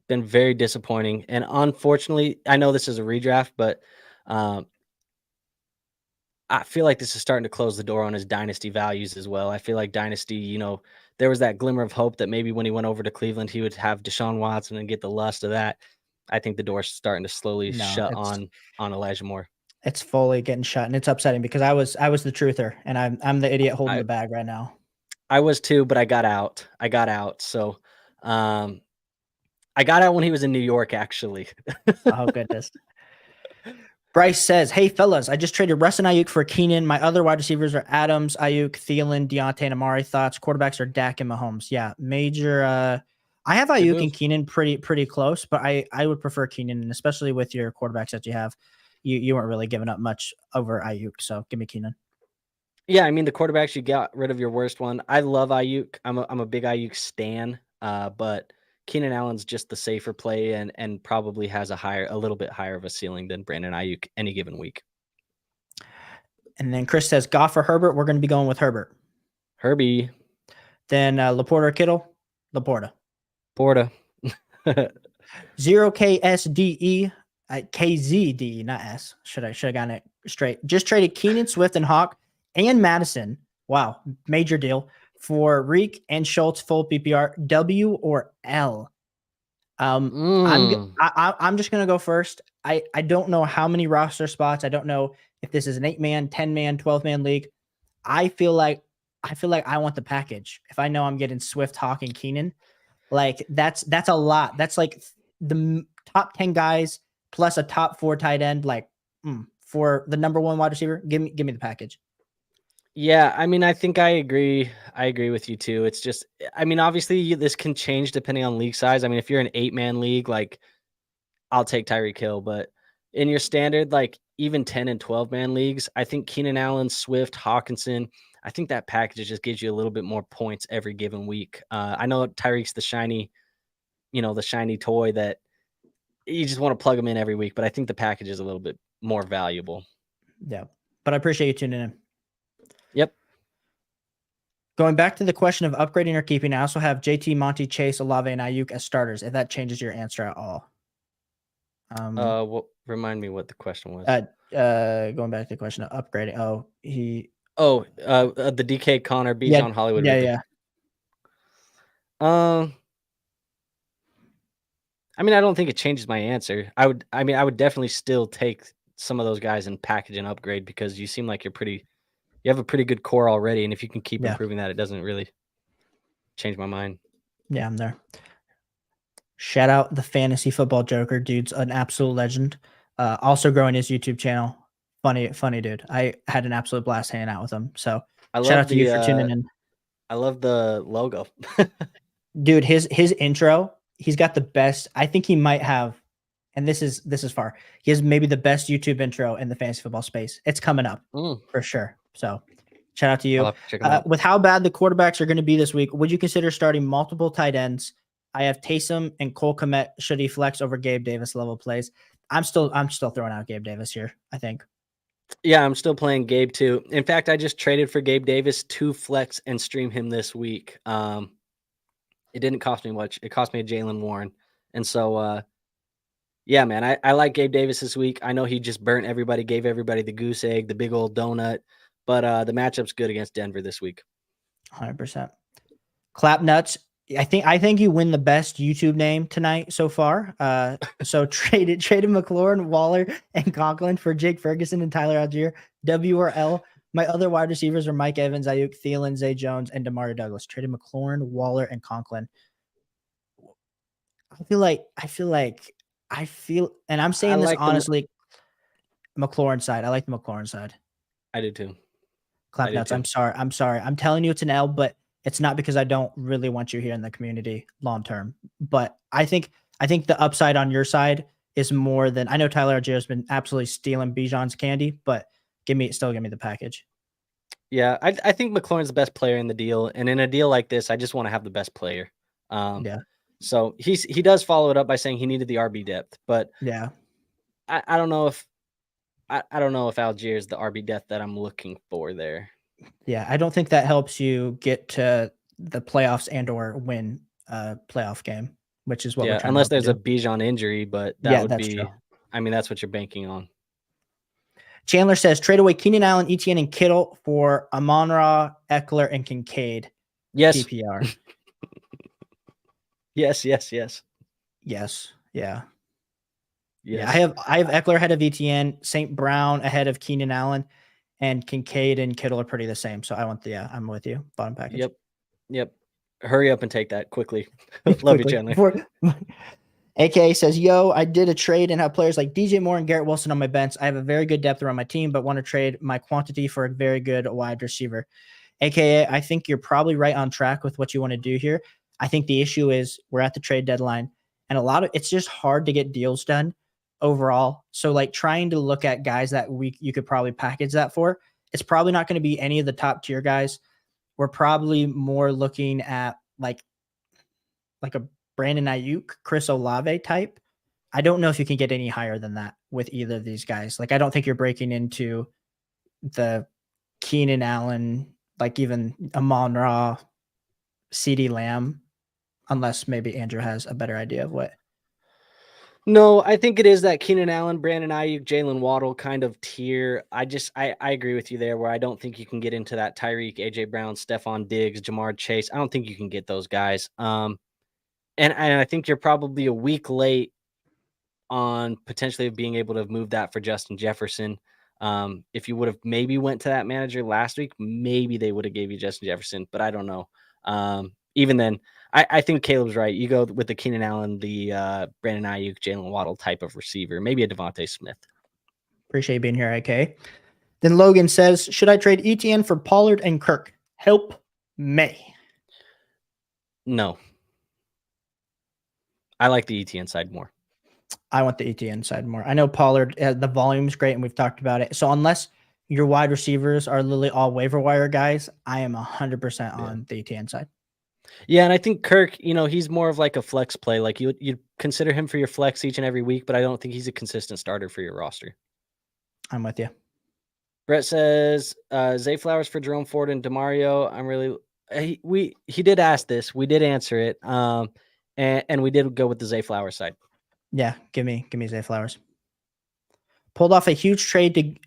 Been very disappointing. And unfortunately, I know this is a redraft, but I feel like this is starting to close the door on his dynasty values as well. I feel like dynasty, there was that glimmer of hope that maybe when he went over to Cleveland, he would have Deshaun Watson and get the lust of that. I think the door's starting to slowly shut on Elijah Moore. It's fully getting shut, and it's upsetting because I was the truther, and I'm the idiot holding the bag right now. I was too, but I got out. So I got out when he was in New York, actually. Oh, goodness. Bryce says, hey, fellas, I just traded Russ and Ayuk for Keenan. My other wide receivers are Adams, Ayuk, Thielen, Deontay, and Amari. Thoughts? Quarterbacks are Dak and Mahomes. Yeah, major. I have Ayuk and Keenan pretty close, but I would prefer Keenan, and especially with your quarterbacks that you have. You weren't really giving up much over Ayuk, so give me Keenan. Yeah, I mean, the quarterbacks, you got rid of your worst one. I love Ayuk. I'm a big Ayuk stan, but Keenan Allen's just the safer play and probably has a little bit higher of a ceiling than Brandon Ayuk any given week. And then Chris says, Goff or Herbert? We're going to be going with Herbert. Herbie. Then Laporta or Kittle? Laporta. Porta. 0KSDE. KZDE, not S. Should have gotten it straight. Just traded Keenan, Swift, and Hawk and Madison. Wow, major deal for Reek and Schultz full PPR. W or L? I'm just gonna go first. I don't know how many roster spots. I don't know if this is an 8-man, 10-man, 12-man league. I feel like I want the package. If I know I'm getting Swift, Hawk, and Keenan, like that's a lot. That's like the top 10 guys plus a top 4 tight end. Like for the number 1 wide receiver, give me the package. Yeah, I mean, I think I agree. I agree with you too. It's just, I mean, obviously this can change depending on league size. I mean, if you're an 8-man league, like I'll take Tyreek Hill, but in your standard, like even 10 and 12-man leagues, I think Keenan Allen, Swift, Hawkinson, I think that package just gives you a little bit more points every given week. I know Tyreek's the shiny toy that you just want to plug him in every week, but I think the package is a little bit more valuable. Yeah, but I appreciate you tuning in. Yep. Going back to the question of upgrading or keeping, I also have JT, Monty, Chase, Olave, and Ayuk as starters, if that changes your answer at all. Remind me what the question was. Going back to the question of upgrading. The DK Connor Bijan Hollywood. Yeah. I mean, I don't think it changes my answer. I would definitely still take some of those guys and package and upgrade because you seem like you have a pretty good core already. And if you can keep improving that, it doesn't really change my mind. Yeah, I'm there. Shout out the Fantasy Football Joker. Dude's an absolute legend. Also growing his YouTube channel. Funny dude. I had an absolute blast hanging out with him. So shout out to you for tuning in. I love the logo. Dude, his intro, he's got the best. I think he might have, and this is far. He has maybe the best YouTube intro in the fantasy football space. It's coming up for sure. So shout out to you. With how bad the quarterbacks are going to be this week, would you consider starting multiple tight ends? I have Taysom and Cole Kmet. Should he flex over Gabe Davis level plays? I'm still throwing out Gabe Davis here, I think. Yeah, I'm still playing Gabe too. In fact, I just traded for Gabe Davis to flex and stream him this week. It didn't cost me much. It cost me a Jalen Warren. And so, yeah, man, I like Gabe Davis this week. I know he just burnt everybody, gave everybody the goose egg, the big old donut. But the matchup's good against Denver this week. 100%. Clap nuts. I think you win the best YouTube name tonight so far. So traded McLaurin, Waller, and Conklin for Jake Ferguson and Tyler Algier. W or L. My other wide receivers are Mike Evans, Ayuk, Thielen, Zay Jones, and Damari Douglas. Traded McLaurin, Waller, and Conklin. I feel, and I'm saying this honestly, McLaurin side. I like the McLaurin side. I do too. Clap nuts. I'm sorry. I'm telling you it's an L, but It's not because I don't really want you here in the community long term, but I think the upside on your side is more than I know. Tyler Algier has been absolutely stealing Bijan's candy, but give me the package. Yeah, I think McLaurin's the best player in the deal, and in a deal like this, I just want to have the best player. Yeah, So he does follow it up by saying he needed the RB depth, but yeah, I don't know if I don't know if Algier is the RB depth that I'm looking for there. yeah. I don't think that helps you get to the playoffs and or win a playoff game, which is what we're Yeah, trying to unless help you there's a do. Bijan injury, but that Yeah, would that's true. be. I mean, that's what you're banking on. Chandler says trade away Keenan Allen, Etienne, and Kittle for Amon-Ra, Eckler, and Kincaid. Yes. PPR. Yes. Yes. Yeah. Yes. Yeah. I have Eckler ahead of Etienne, St. Brown ahead of Keenan Allen, and Kincaid and Kittle are pretty the same. So I'm with you. Bottom package. Yep. Hurry up and take that quickly. Love you, Chandler. AKA says, yo, I did a trade and have players like DJ Moore and Garrett Wilson on my bench. I have a very good depth around my team, but want to trade my quantity for a very good wide receiver. AKA, I think you're probably right on track with what you want to do here. I think the issue is we're at the trade deadline and it's just hard to get deals done overall. So like trying to look at guys that you could probably package that for, it's probably not going to be any of the top tier guys. We're probably more looking at like a Brandon Ayuk, Chris Olave type. I don't know if you can get any higher than that with either of these guys. Like, I don't think you're breaking into the Keenan Allen, like even Amon-Ra, CeeDee Lamb, unless maybe Andrew has a better idea of what. No, I think it is that Keenan Allen, Brandon Ayuk, Jalen Waddle kind of tier. I agree with you there where I don't think you can get into that Tyreek, AJ Brown, Stephon Diggs, Jamar Chase. I don't think you can get those guys. And I think you're probably a week late on potentially being able to move that for Justin Jefferson. If you would have maybe went to that manager last week, maybe they would have gave you Justin Jefferson, but I don't know. Even then, I think Caleb's right. You go with the Keenan Allen, the Brandon Ayuk, Jalen Waddle type of receiver, maybe a Devontae Smith. Appreciate you being here, AK. Then Logan says, should I trade Etienne for Pollard and Kirk? Help me. No. I like the Etienne side more. I want the Etienne side more. I know Pollard, the volume's great, and we've talked about it. So unless your wide receivers are literally all waiver wire guys, I am 100% on the Etienne side. Yeah, and I think Kirk, he's more of like a flex play. Like you'd consider him for your flex each and every week, but I don't think he's a consistent starter for your roster. I'm with you. Brett says Zay Flowers for Jerome Ford and DeMario. I'm really he did ask this. We did answer it. And we did go with the Zay Flowers side. Yeah, give me Zay Flowers. Pulled off a huge trade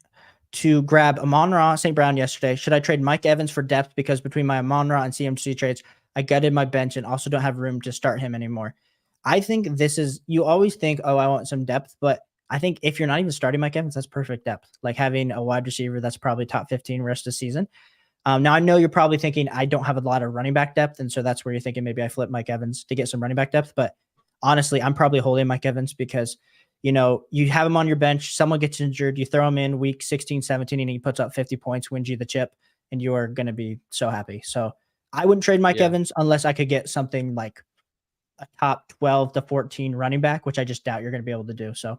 to grab Amon-Ra, St. Brown yesterday. Should I trade Mike Evans for depth because between my Amon-Ra and CMC trades, I gutted my bench and also don't have room to start him anymore. I think you always think, oh, I want some depth, but I think if you're not even starting Mike Evans, that's perfect depth. Like having a wide receiver that's probably top 15 rest of the season. Now I know you're probably thinking I don't have a lot of running back depth, and so that's where you're thinking maybe I flip Mike Evans to get some running back depth. But honestly, I'm probably holding Mike Evans because you have him on your bench, someone gets injured, you throw him in week 16, 17, and he puts up 50 points, wins you the chip, and you are going to be so happy. So I wouldn't trade Mike Evans unless I could get something like a top 12 to 14 running back, which I just doubt you're going to be able to do. So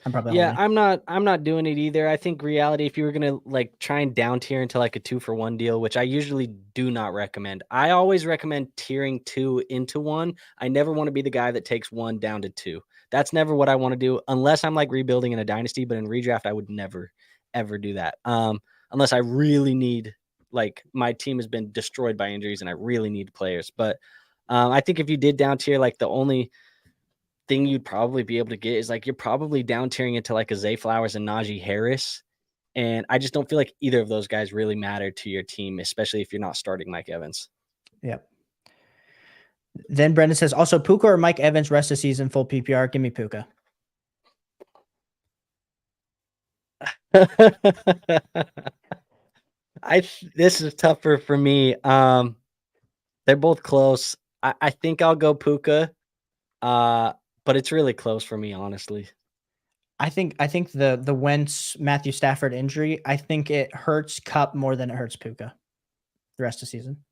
I'm probably holding. I'm not doing it either. I think reality, if you were gonna like try and down tier into like a 2-for-1 deal, which I usually do not recommend. I always recommend tiering 2 into 1. I never want to be the guy that takes 1 down to 2. That's never what I want to do unless I'm like rebuilding in a dynasty, but in redraft, I would never, ever do that. Unless I really need, like my team has been destroyed by injuries and I really need players. But I think if you did down tier, like the only thing you'd probably be able to get is like you're probably down tiering into like a Zay Flowers and Najee Harris. And I just don't feel like either of those guys really matter to your team, especially if you're not starting Mike Evans. Yep. Then Brendan says, also Puka or Mike Evans rest of season full PPR. Give me Puka. This is tougher for me. They're both close. I think I'll go Puka. But it's really close for me, honestly. I think the Wentz Matthew Stafford injury, I think it hurts Kupp more than it hurts Puka the rest of the season.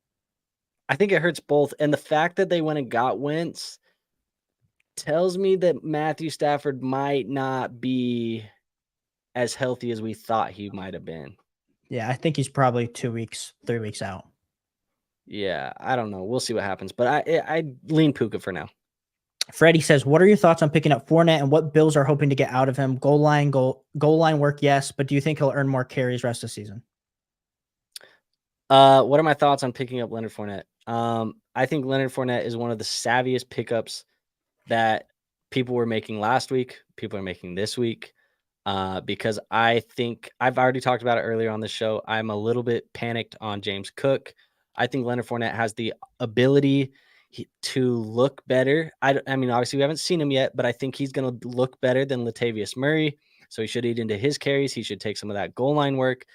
I think it hurts both. And the fact that they went and got Wentz tells me that Matthew Stafford might not be as healthy as we thought he might have been. Yeah, I think he's probably 2 weeks, 3 weeks out. Yeah, I don't know. We'll see what happens. But I lean Puka for now. Freddie says, "What are your thoughts on picking up Fournette and what Bills are hoping to get out of him? Goal line work, yes, but do you think he'll earn more carries rest of the season?" What are my thoughts on picking up Leonard Fournette? I think Leonard Fournette is one of the savviest pickups that people were making last week. People are making this week. Because I think I've already talked about it earlier on the show. I'm a little bit panicked on James Cook. I think Leonard Fournette has the ability to look better. I mean, obviously we haven't seen him yet, but I think he's going to look better than Latavius Murray. So he should eat into his carries. He should take some of that goal line work.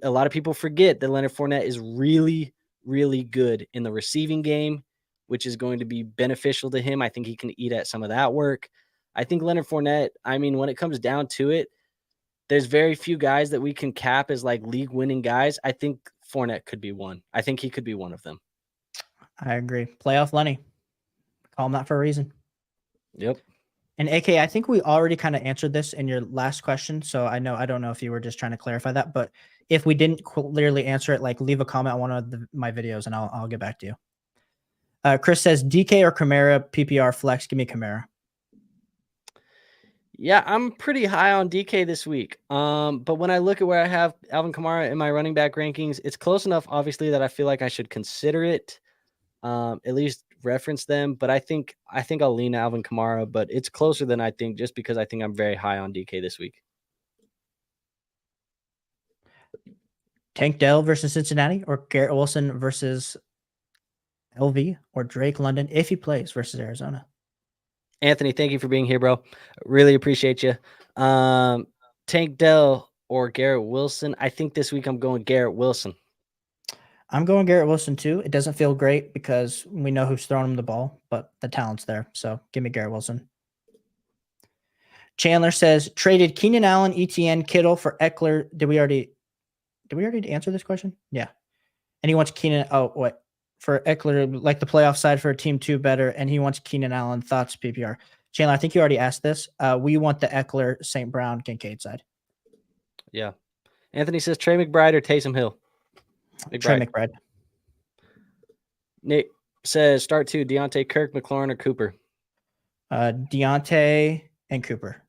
A lot of people forget that Leonard Fournette is really, really good in the receiving game, which is going to be beneficial to him. I think he can eat at some of that work. I think Leonard Fournette, I mean, when it comes down to it, there's very few guys that we can cap as like league winning guys. I think Fournette could be one. I think he could be one of them. I agree. Playoff Lenny. Call him that for a reason. Yep. And AK, I think we already kind of answered this in your last question. So I don't know if you were just trying to clarify that, but if we didn't clearly answer it, like leave a comment on one of my videos and I'll get back to you. Chris says DK or Kamara, PPR flex. Give me Kamara. Yeah, I'm pretty high on DK this week. But when I look at where I have Alvin Kamara in my running back rankings, it's close enough, obviously, that I feel like I should consider it, at least reference them. But I think I'll lean Alvin Kamara, but it's closer than I think, just because I think I'm very high on DK this week. Tank Dell versus Cincinnati or Garrett Wilson versus LV or Drake London if he plays versus Arizona. Anthony, thank you for being here, bro. Really appreciate you. Tank Dell or Garrett Wilson. I think this week I'm going Garrett Wilson. I'm going Garrett Wilson too. It doesn't feel great because we know who's throwing him the ball, but the talent's there. So give me Garrett Wilson. Chandler says traded Keenan Allen, ETN, Kittle for Eckler. Did we already answer this question? Yeah. And he wants Keenan. Oh, what? For Eckler, like the playoff side for a team 2 better, and he wants Keenan Allen. Thoughts, PPR? Chandler, I think you already asked this. We want the Eckler, St. Brown, Kincaid side. Yeah. Anthony says Trey McBride or Taysom Hill. Trey McBride. Nick says start 2, Deontay, Kirk, McLaurin, or Cooper. Deontay and Cooper.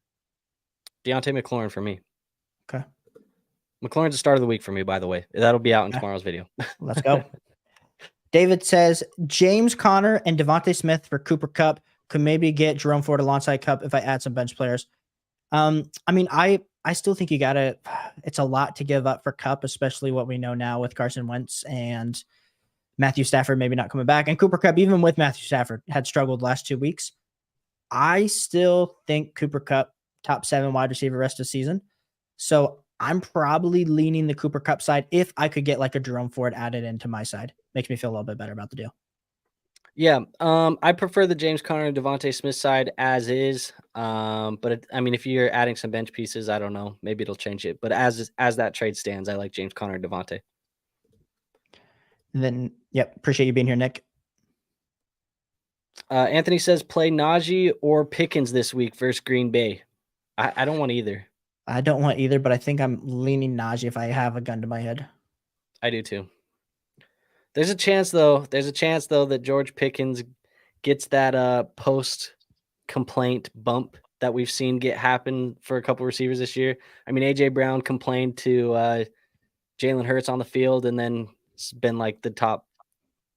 Deontay McLaurin for me. Okay. McLaurin's the start of the week for me, by the way. That'll be out in tomorrow's video. Let's go. David says James Conner and Devontae Smith for Cooper Kupp. Could maybe get Jerome Ford alongside Kupp if I add some bench players. I mean, I still think it's a lot to give up for Kupp, especially what we know now with Carson Wentz and Matthew Stafford maybe not coming back. And Cooper Kupp, even with Matthew Stafford, had struggled last 2 weeks. I still think Cooper Kupp, top 7 wide receiver rest of the season. So I'm probably leaning the Cooper Kupp side if I could get like a Jerome Ford added into my side. Makes me feel a little bit better about the deal. Yeah, I prefer the James Conner and Devontae Smith side as is. But I mean, if you're adding some bench pieces, I don't know, maybe it'll change it. But as that trade stands, I like James Conner and Devontae. And then, yep, appreciate you being here, Nick. Anthony says play Najee or Pickens this week versus Green Bay. I don't want either. I don't want either, but I think I'm leaning Najee if I have a gun to my head. I do too. There's a chance though that George Pickens gets that post complaint bump that we've seen happen for a couple receivers this year. I mean, AJ Brown complained to Jalen Hurts on the field, and then it's been like the top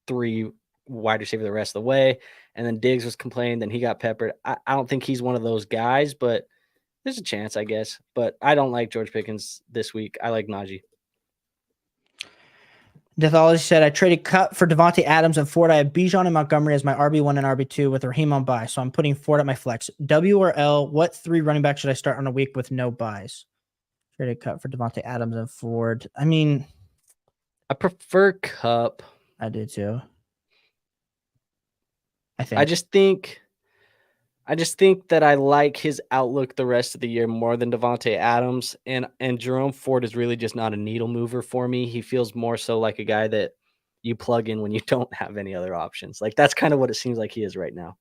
3 wide receiver the rest of the way. And then Diggs was complaining, then he got peppered. I don't think he's one of those guys, but there's a chance, I guess. But I don't like George Pickens this week. I like Najee. Deathology said, I traded Kupp for Devontae Adams and Ford. I have Bijan and Montgomery as my RB1 and RB2 with Raheem on bye. So I'm putting Ford at my flex. W or L, what 3 running backs should I start on a week with no buys? Traded Kupp for Devontae Adams and Ford. I mean, I prefer Kupp. I do too. I just think that I like his outlook the rest of the year more than Devontae Adams, and Jerome Ford is really just not a needle mover for me. He feels more so like a guy that you plug in when you don't have any other options. Like that's kind of what it seems like he is right now.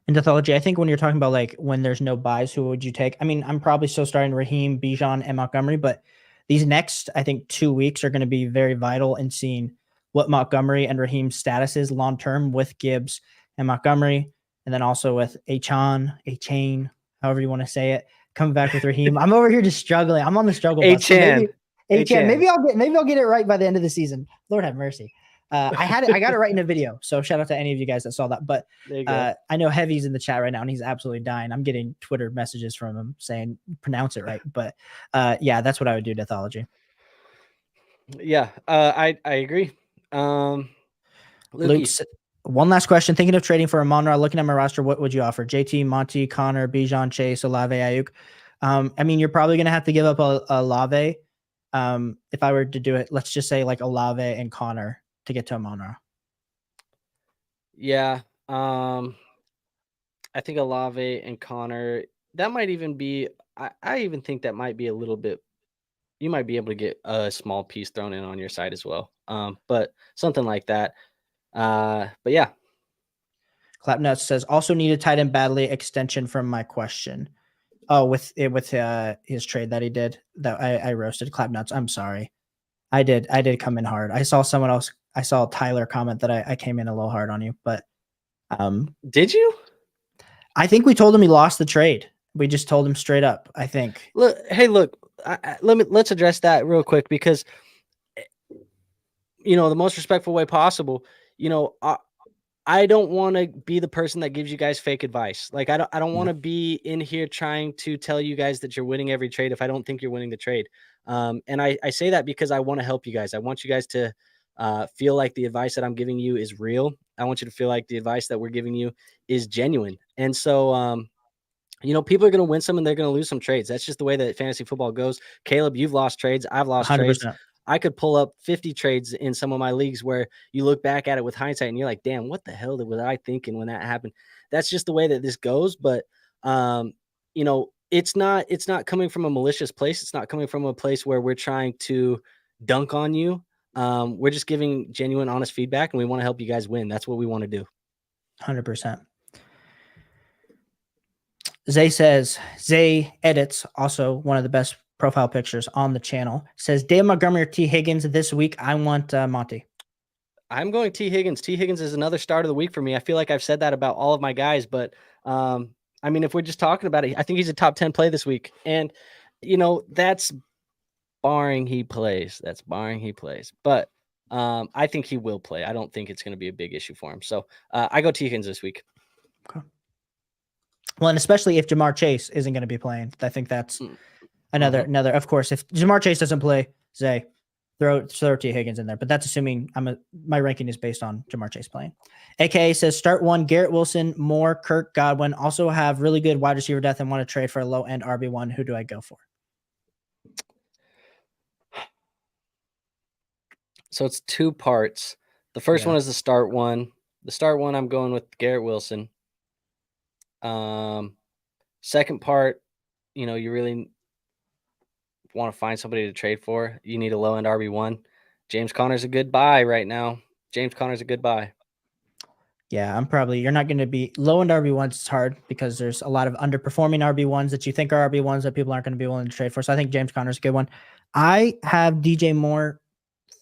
In Deathology, I think when you're talking about like when there's no buys, who would you take? I mean, I'm probably still starting Raheem, Bijan, and Montgomery, but these next, I think, 2 weeks are going to be very vital in seeing what Montgomery and Raheem's status is long term with Gibbs and Montgomery, and then also with Achane, however you want to say it, coming back with Raheem. I'm over here just struggling. I'm on the struggle bus. So maybe Achane. maybe I'll get it right by the end of the season. Lord have mercy. I got it right in a video. So shout out to any of you guys that saw that. But I know Heavy's in the chat right now and he's absolutely dying. I'm getting Twitter messages from him saying pronounce it right. But yeah, that's what I would do, Deathology. Yeah, I agree. Luke's one last question. Thinking of trading for Amon-Ra, looking at my roster, what would you offer? JT, Monty, Connor, Bijan, Chase, Olave, Ayuk. I mean, you're probably gonna have to give up a Olave. If I were to do it, let's just say like Olave and Connor to get to Amon-Ra. Yeah. I think Olave and Connor, that might even be, I even think that might be a little bit, you might be able to get a small piece thrown in on your side as well. But something like that. But yeah. Clapnuts says also need a tight end badly extension from my question. Oh, with his trade that he did that I roasted Clapnuts. I'm sorry. I did come in hard. I saw someone else. I saw Tyler comment that I came in a little hard on you, but did you? I think we told him he lost the trade. We just told him straight up. I think. Look, hey, look. Let's address that real quick because the most respectful way possible. I don't want to be the person that gives you guys fake advice. Like I don't want to be in here trying to tell you guys that you're winning every trade if I don't think you're winning the trade. And I say that because I want to help you guys. I want you guys to feel like the advice that I'm giving you is real. I want you to feel like the advice that we're giving you is genuine. And so, people are going to win some and they're going to lose some trades. That's just the way that fantasy football goes. Caleb, you've lost trades. I've lost 100%. Trades. I could pull up 50 trades in some of my leagues where you look back at it with hindsight and you're like, damn, what the hell was I thinking when that happened? That's just the way that this goes. But, it's not coming from a malicious place. It's not coming from a place where we're trying to dunk on you. We're just giving genuine, honest feedback and we want to help you guys win. That's what we want to do. 100%. Zay edits, also one of the best profile pictures on the channel, says Dave Montgomery or T. Higgins this week. I want Monty. I'm going T. Higgins. T. Higgins is another start of the week for me. I feel like I've said that about all of my guys, but I mean, if we're just talking about it, I think he's a top 10 play this week. And, that's barring he plays. But I think he will play. I don't think it's going to be a big issue for him. So I go T. Higgins this week. Okay. Well, and especially if Jamar Chase isn't going to be playing, I think that's another. Of course, if Jamar Chase doesn't play, Zay, throw T. Higgins in there. But that's assuming my ranking is based on Jamar Chase playing. AKA says start one Garrett Wilson, Moore, Kirk, Godwin. Also have really good wide receiver depth and want to trade for a low end RB1. Who do I go for? So it's two parts. The first one is the start one. The start one, I'm going with Garrett Wilson. Second part, you really want to find somebody to trade for. You need a low end RB1. James Conner's a good buy right now. Yeah, you're not going to be low end RB1s. It's hard because there's a lot of underperforming RB1s that you think are RB1s that people aren't going to be willing to trade for. So I think James Conner's a good one. I have DJ Moore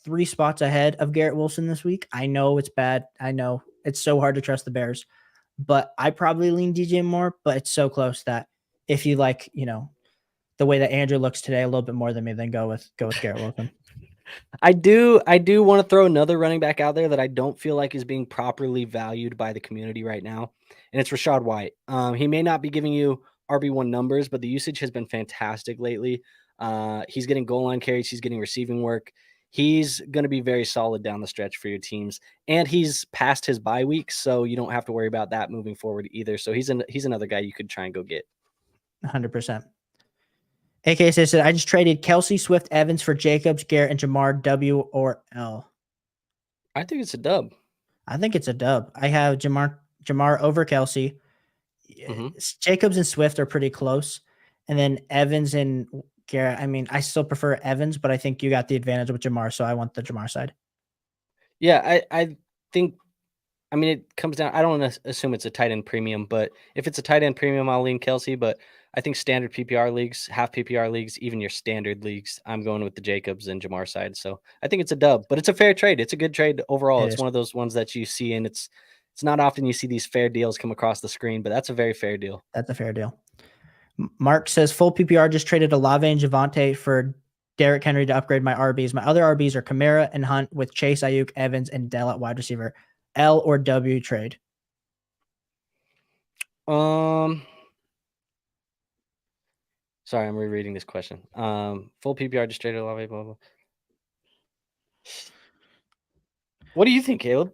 3 spots ahead of Garrett Wilson this week. I know it's bad. I know it's so hard to trust the Bears, but I probably lean DJ Moore, but it's so close that if you like, the way that Andrew looks today a little bit more than me, then go with Garrett Wilson. I do want to throw another running back out there that I don't feel like is being properly valued by the community right now, and it's Rachaad White. He may not be giving you RB1 numbers, but the usage has been fantastic lately. He's getting goal line carries. He's getting receiving work. He's going to be very solid down the stretch for your teams, and he's past his bye week, so you don't have to worry about that moving forward either. So he's another guy you could try and go get. 100%. AK says, I just traded Kelsey, Swift, Evans for Jacobs, Garrett, and Jamar. W or L? I think it's a dub. I think it's a dub. I have Jamar over Kelsey. Jacobs and Swift are pretty close, and then Evans and Garrett. I mean, I still prefer Evans, but I think you got the advantage with Jamar, so I want the Jamar side. Yeah, I think. I mean, it comes down. I don't want to assume it's a tight end premium, but if it's a tight end premium, I'll lean Kelsey. But I think standard PPR leagues, half PPR leagues, even your standard leagues, I'm going with the Jacobs and Jamar side. So I think it's a dub, but it's a fair trade. It's a good trade overall. It It's is. one of those ones that you see, and it's not often you see these fair deals come across the screen, but that's a very fair deal. That's a fair deal. Mark says full PPR just traded Olave and Javante for Derrick Henry to upgrade my RBs. My other RBs are Kamara and Hunt with Chase, Ayuk, Evans, and Dell at wide receiver. L or W trade? Sorry, I'm rereading this question. Full PPR just traded Olave, blah blah. What do you think, Caleb?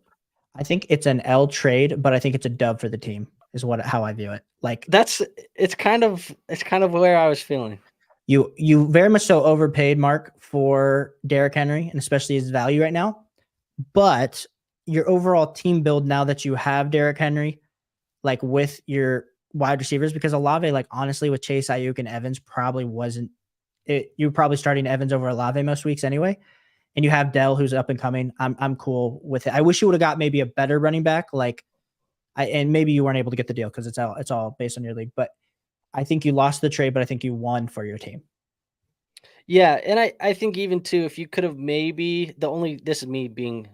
I think it's an L trade, but I think it's a dub for the team. Is how I view it. Like it's kind of where I was feeling. You very much so overpaid Mark for Derrick Henry and especially his value right now. But your overall team build now that you have Derrick Henry, like with your wide receivers, because Olave, like honestly, with Chase, Ayuk, and Evans, probably wasn't it. You're probably starting Evans over Olave most weeks anyway. And you have Dell, who's up and coming. I'm cool with it. I wish you would have got maybe a better running back, and maybe you weren't able to get the deal because it's all based on your league. But I think you lost the trade, but I think you won for your team. Yeah, and I think even too, if you could have maybe this is me being,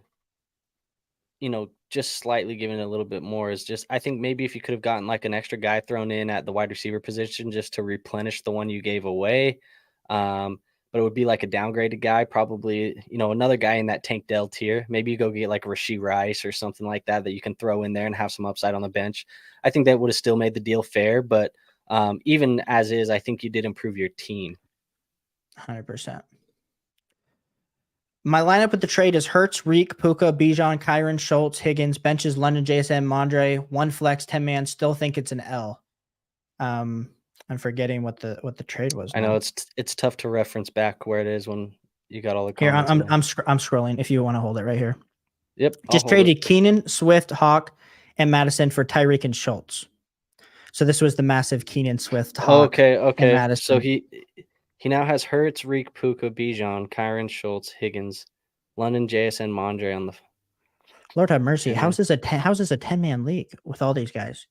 just slightly giving it a little bit more is just I think maybe if you could have gotten like an extra guy thrown in at the wide receiver position just to replenish the one you gave away. But it would be like a downgraded guy, probably, another guy in that Tank Dell tier. Maybe you go get like Rashee Rice or something like that you can throw in there and have some upside on the bench. I think that would have still made the deal fair, but even as is, I think you did improve your team. 100%. My lineup with the trade is Hurts, Reek, Puka, Bijan, Kyron, Schultz, Higgins, benches, London, JSN, Mondre, one flex, 10 man. Still think it's an L. I'm forgetting what the trade was. I know it's tough to reference back where it is when you got all the here. comments. I'm scrolling. If you want to hold it right here. Yep. Just traded Keenan, Swift, Hawk, and Madison for Tyreek and Schultz. So this was the massive Keenan, Swift, Hawk. Okay. And Madison. So he now has Hurts, Reek, Puka, Bijan, Kyron, Schultz, Higgins, London, JSN, Mondre on the. Lord have mercy. How's this a 10-man league with all these guys?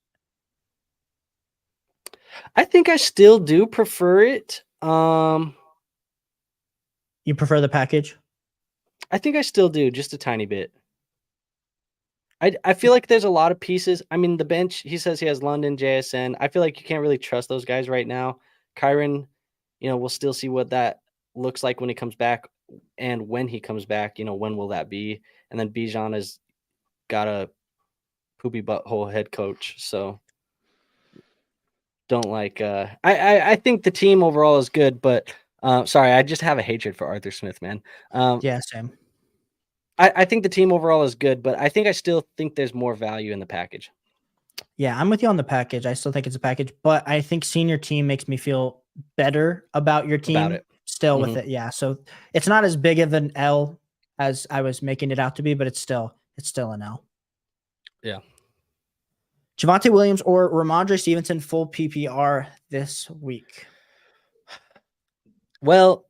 I think I still do prefer it. You prefer the package? I think I still do, just a tiny bit. I feel like there's a lot of pieces. I mean, the bench, he says he has London, JSN. I feel like you can't really trust those guys right now. Kyron, we'll still see what that looks like when he comes back. And when he comes back, when will that be? And then Bijan has got a poopy butthole head coach. So don't like I think the team overall is good, but sorry, I just have a hatred for Arthur Smith, man. Yeah, same. I think the team overall is good, but I think I still think there's more value in the package. Yeah, I'm with you on the package. I still think it's a package, but I think senior team makes me feel better about your team still with it. Yeah. So it's not as big of an L as I was making it out to be, but it's still an L. Yeah. Javonte Williams or Ramondre Stevenson full PPR this week? Well,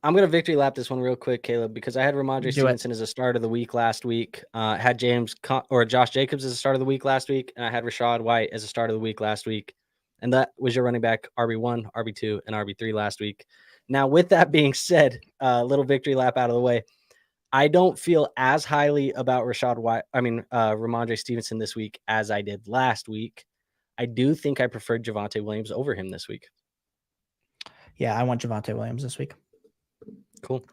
I'm going to victory lap this one real quick, Caleb, because I had Ramondre Stevenson as a start of the week last week. Had Josh Jacobs as a start of the week last week, and I had Rachaad White as a start of the week last week. And that was your running back RB1, RB2, and RB3 last week. Now, with that being said, little victory lap out of the way. I don't feel as highly about Ramondre Stevenson this week as I did last week. I do think I preferred Javonte Williams over him this week. Yeah, I want Javonte Williams this week. Cool.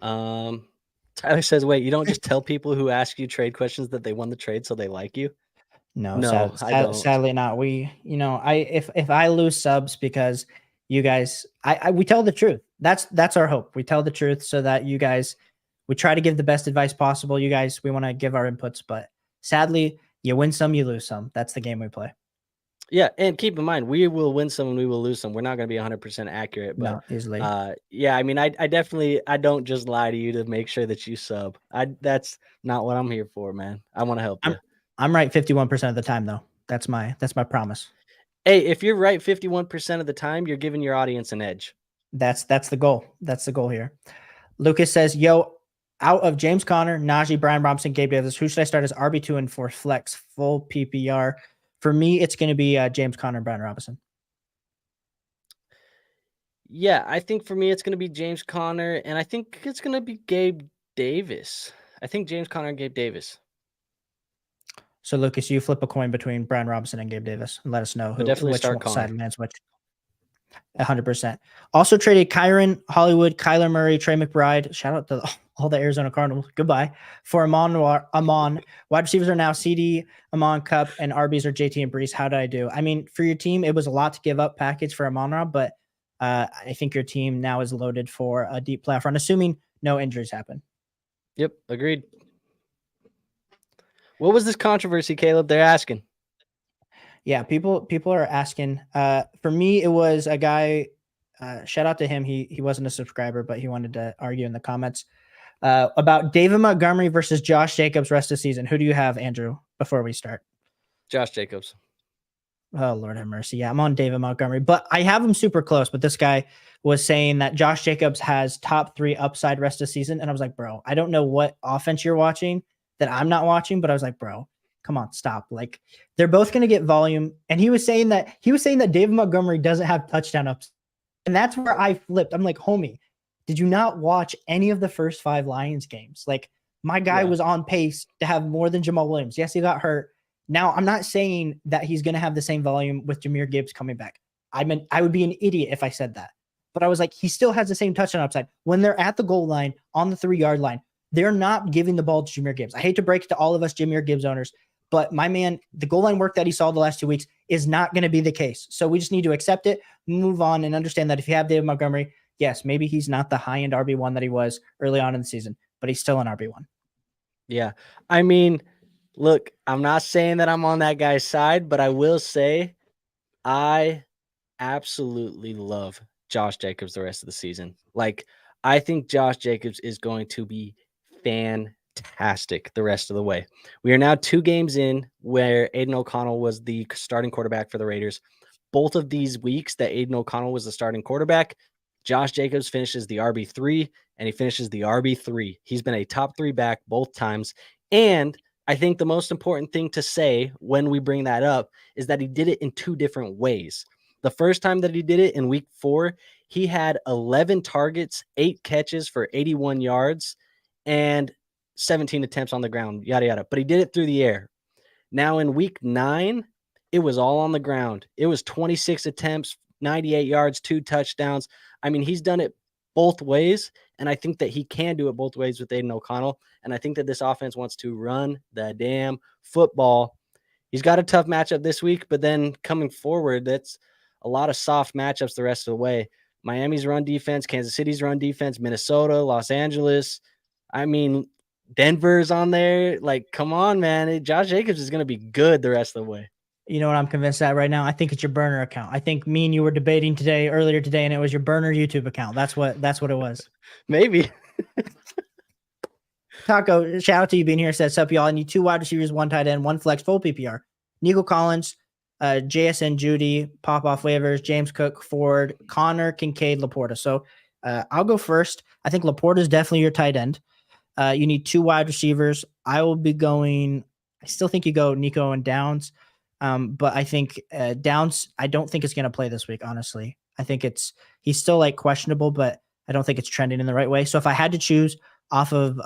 Tyler says, wait, you don't just tell people who ask you trade questions that they won the trade so they like you? No, I don't. Sadly not. If I lose subs because you guys, we tell the truth. That's our hope. We tell the truth so that you guys, we try to give the best advice possible. You guys, we want to give our inputs, but sadly, you win some, you lose some. That's the game we play. Yeah, and keep in mind, we will win some and we will lose some. We're not going to be 100% accurate, but easily. Yeah, I mean, I definitely, I don't just lie to you to make sure that you sub. That's not what I'm here for, man. I want to help you. I'm right 51% of the time, though. That's my promise. Hey, if you're right 51% of the time, you're giving your audience an edge. That's the goal. That's the goal here. Lucas says, yo, out of James Conner, Najee, Brian Robinson, Gabe Davis, who should I start as RB2 and for flex full PPR? For me, it's going to be James Conner and Brian Robinson. Yeah, I think for me it's going to be James Conner, and I think it's going to be Gabe Davis. I think James Conner and Gabe Davis. So, Lucas, you flip a coin between Brian Robinson and Gabe Davis and let us know which side lands which. 100%. Also traded Kyron Hollywood, Kyler Murray, Trey McBride. Shout out to all the Arizona Cardinals. Goodbye. For Amon. Wide receivers are now CD, Amon, Cup, and RBs are JT and Brees. How did I do? I mean, for your team, it was a lot to give up package for Amon-Ra, but I think your team now is loaded for a deep playoff run, assuming no injuries happen. Yep, agreed. What was this controversy, Caleb? They're asking. Yeah, people are asking. For me, it was a guy. Shout out to him. He wasn't a subscriber, but he wanted to argue in the comments about David Montgomery versus Josh Jacobs rest of the season. Who do you have, Andrew? Before we start, Josh Jacobs. Oh, Lord have mercy. Yeah, I'm on David Montgomery, but I have him super close. But this guy was saying that Josh Jacobs has top 3 upside rest of the season, and I was like, bro, I don't know what offense you're watching that I'm not watching, but I was like, bro, come on, stop. Like, they're both going to get volume. And he was saying that David Montgomery doesn't have touchdown ups. And that's where I flipped. I'm like, homie, did you not watch any of the first 5 Lions games? Like, my guy was on pace to have more than Jamal Williams. Yes, he got hurt. Now, I'm not saying that he's going to have the same volume with Jahmyr Gibbs coming back. I would be an idiot if I said that. But I was like, he still has the same touchdown upside. When they're at the goal line, on the 3-yard line, they're not giving the ball to Jahmyr Gibbs. I hate to break it to all of us Jahmyr Gibbs owners, but my man, the goal line work that he saw the last 2 weeks is not going to be the case. So we just need to accept it, move on, and understand that if you have David Montgomery, yes, maybe he's not the high-end RB1 that he was early on in the season, but he's still an RB1. Yeah. I mean, look, I'm not saying that I'm on that guy's side, but I will say I absolutely love Josh Jacobs the rest of the season. Like, I think Josh Jacobs is going to be fantastic the rest of the way. We are now 2 games in where Aiden O'Connell was the starting quarterback for the Raiders. Both of these weeks that Aiden O'Connell was the starting quarterback, Josh Jacobs finishes the RB3 and he finishes the RB3. He's been a top 3 back both times. And I think the most important thing to say when we bring that up is that he did it in 2 different ways. The first time that he did it in week 4, he had 11 targets, 8 catches for 81 yards, and 17 attempts on the ground, yada, yada. But he did it through the air. Now in week 9, it was all on the ground. It was 26 attempts, 98 yards, 2 touchdowns. I mean, he's done it both ways, and I think that he can do it both ways with Aiden O'Connell, and I think that this offense wants to run the damn football. He's got a tough matchup this week, but then coming forward, that's a lot of soft matchups the rest of the way. Miami's run defense, Kansas City's run defense, Minnesota, Los Angeles. I mean, Denver's on there. Like, come on, man. Josh Jacobs is going to be good the rest of the way. You know what I'm convinced at right now? I think it's your burner account. I think me and you were debating earlier today, and it was your burner YouTube account. That's what it was. Maybe. Taco, shout out to you being here. Says, up, y'all. I need 2 wide receivers, 1 tight end, 1 flex, full PPR. Nico Collins, JSN, Judy, pop off waivers, James Cook, Ford, Connor, Kincaid, Laporta. So I'll go first. I think Laporta is definitely your tight end. You need 2 wide receivers. I will be going. I still think you go Nico and Downs. But I think Downs, I don't think it's going to play this week, honestly. I think he's still like questionable, but I don't think it's trending in the right way. So if I had to choose off of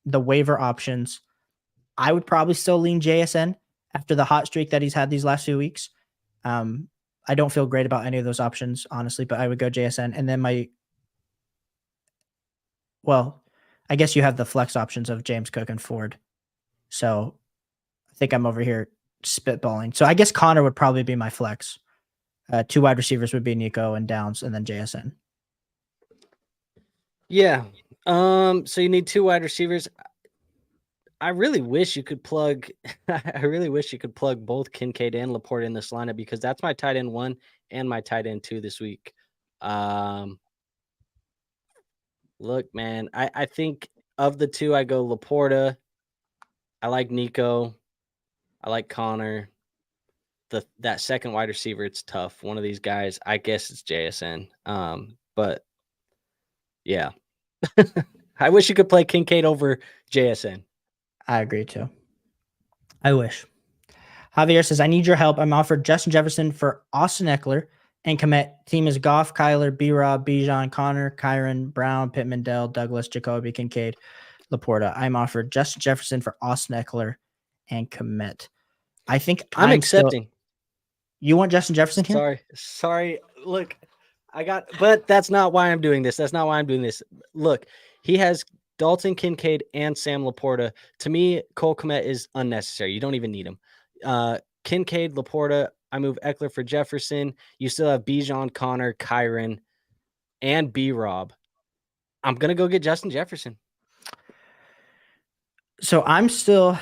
the waiver options, I would probably still lean JSN after the hot streak that he's had these last few weeks. I don't feel great about any of those options, honestly, but I would go JSN. And then I guess you have the flex options of James Cook and Ford. So I think I'm over here spitballing. So I guess Connor would probably be my flex. 2 wide receivers would be Nico and Downs, and then JSN. Yeah. So you need 2 wide receivers. I really wish you could plug both Kincaid and Laporta in this lineup, because that's my tight end 1 and my tight end 2 this week. Look, man, I think of the 2, I go Laporta. I like Nico. I like Connor. That second wide receiver, it's tough. One of these guys, I guess it's JSN. But yeah. I wish you could play Kincaid over JSN. I agree too. I wish. Javier says, I need your help. I'm offered Justin Jefferson for Austin Eckler and commit. Team is Goff, Kyler, B-Rob, Bijan, Connor, Kyron, Brown, Pittman, Dell, Douglas, Jacoby, Kincaid, Laporta. I'm offered Justin Jefferson for Austin Eckler and commit. I think I'm accepting. You want Justin Jefferson here? Sorry. Look, but that's not why I'm doing this. Look, he has Dalton Kincaid and Sam Laporta. To me, Cole Kmet is unnecessary. You don't even need him. Kincaid, Laporta, I move Eckler for Jefferson. You still have Bijan, Connor, Kyron, and B-Rob. I'm going to go get Justin Jefferson. So I'm still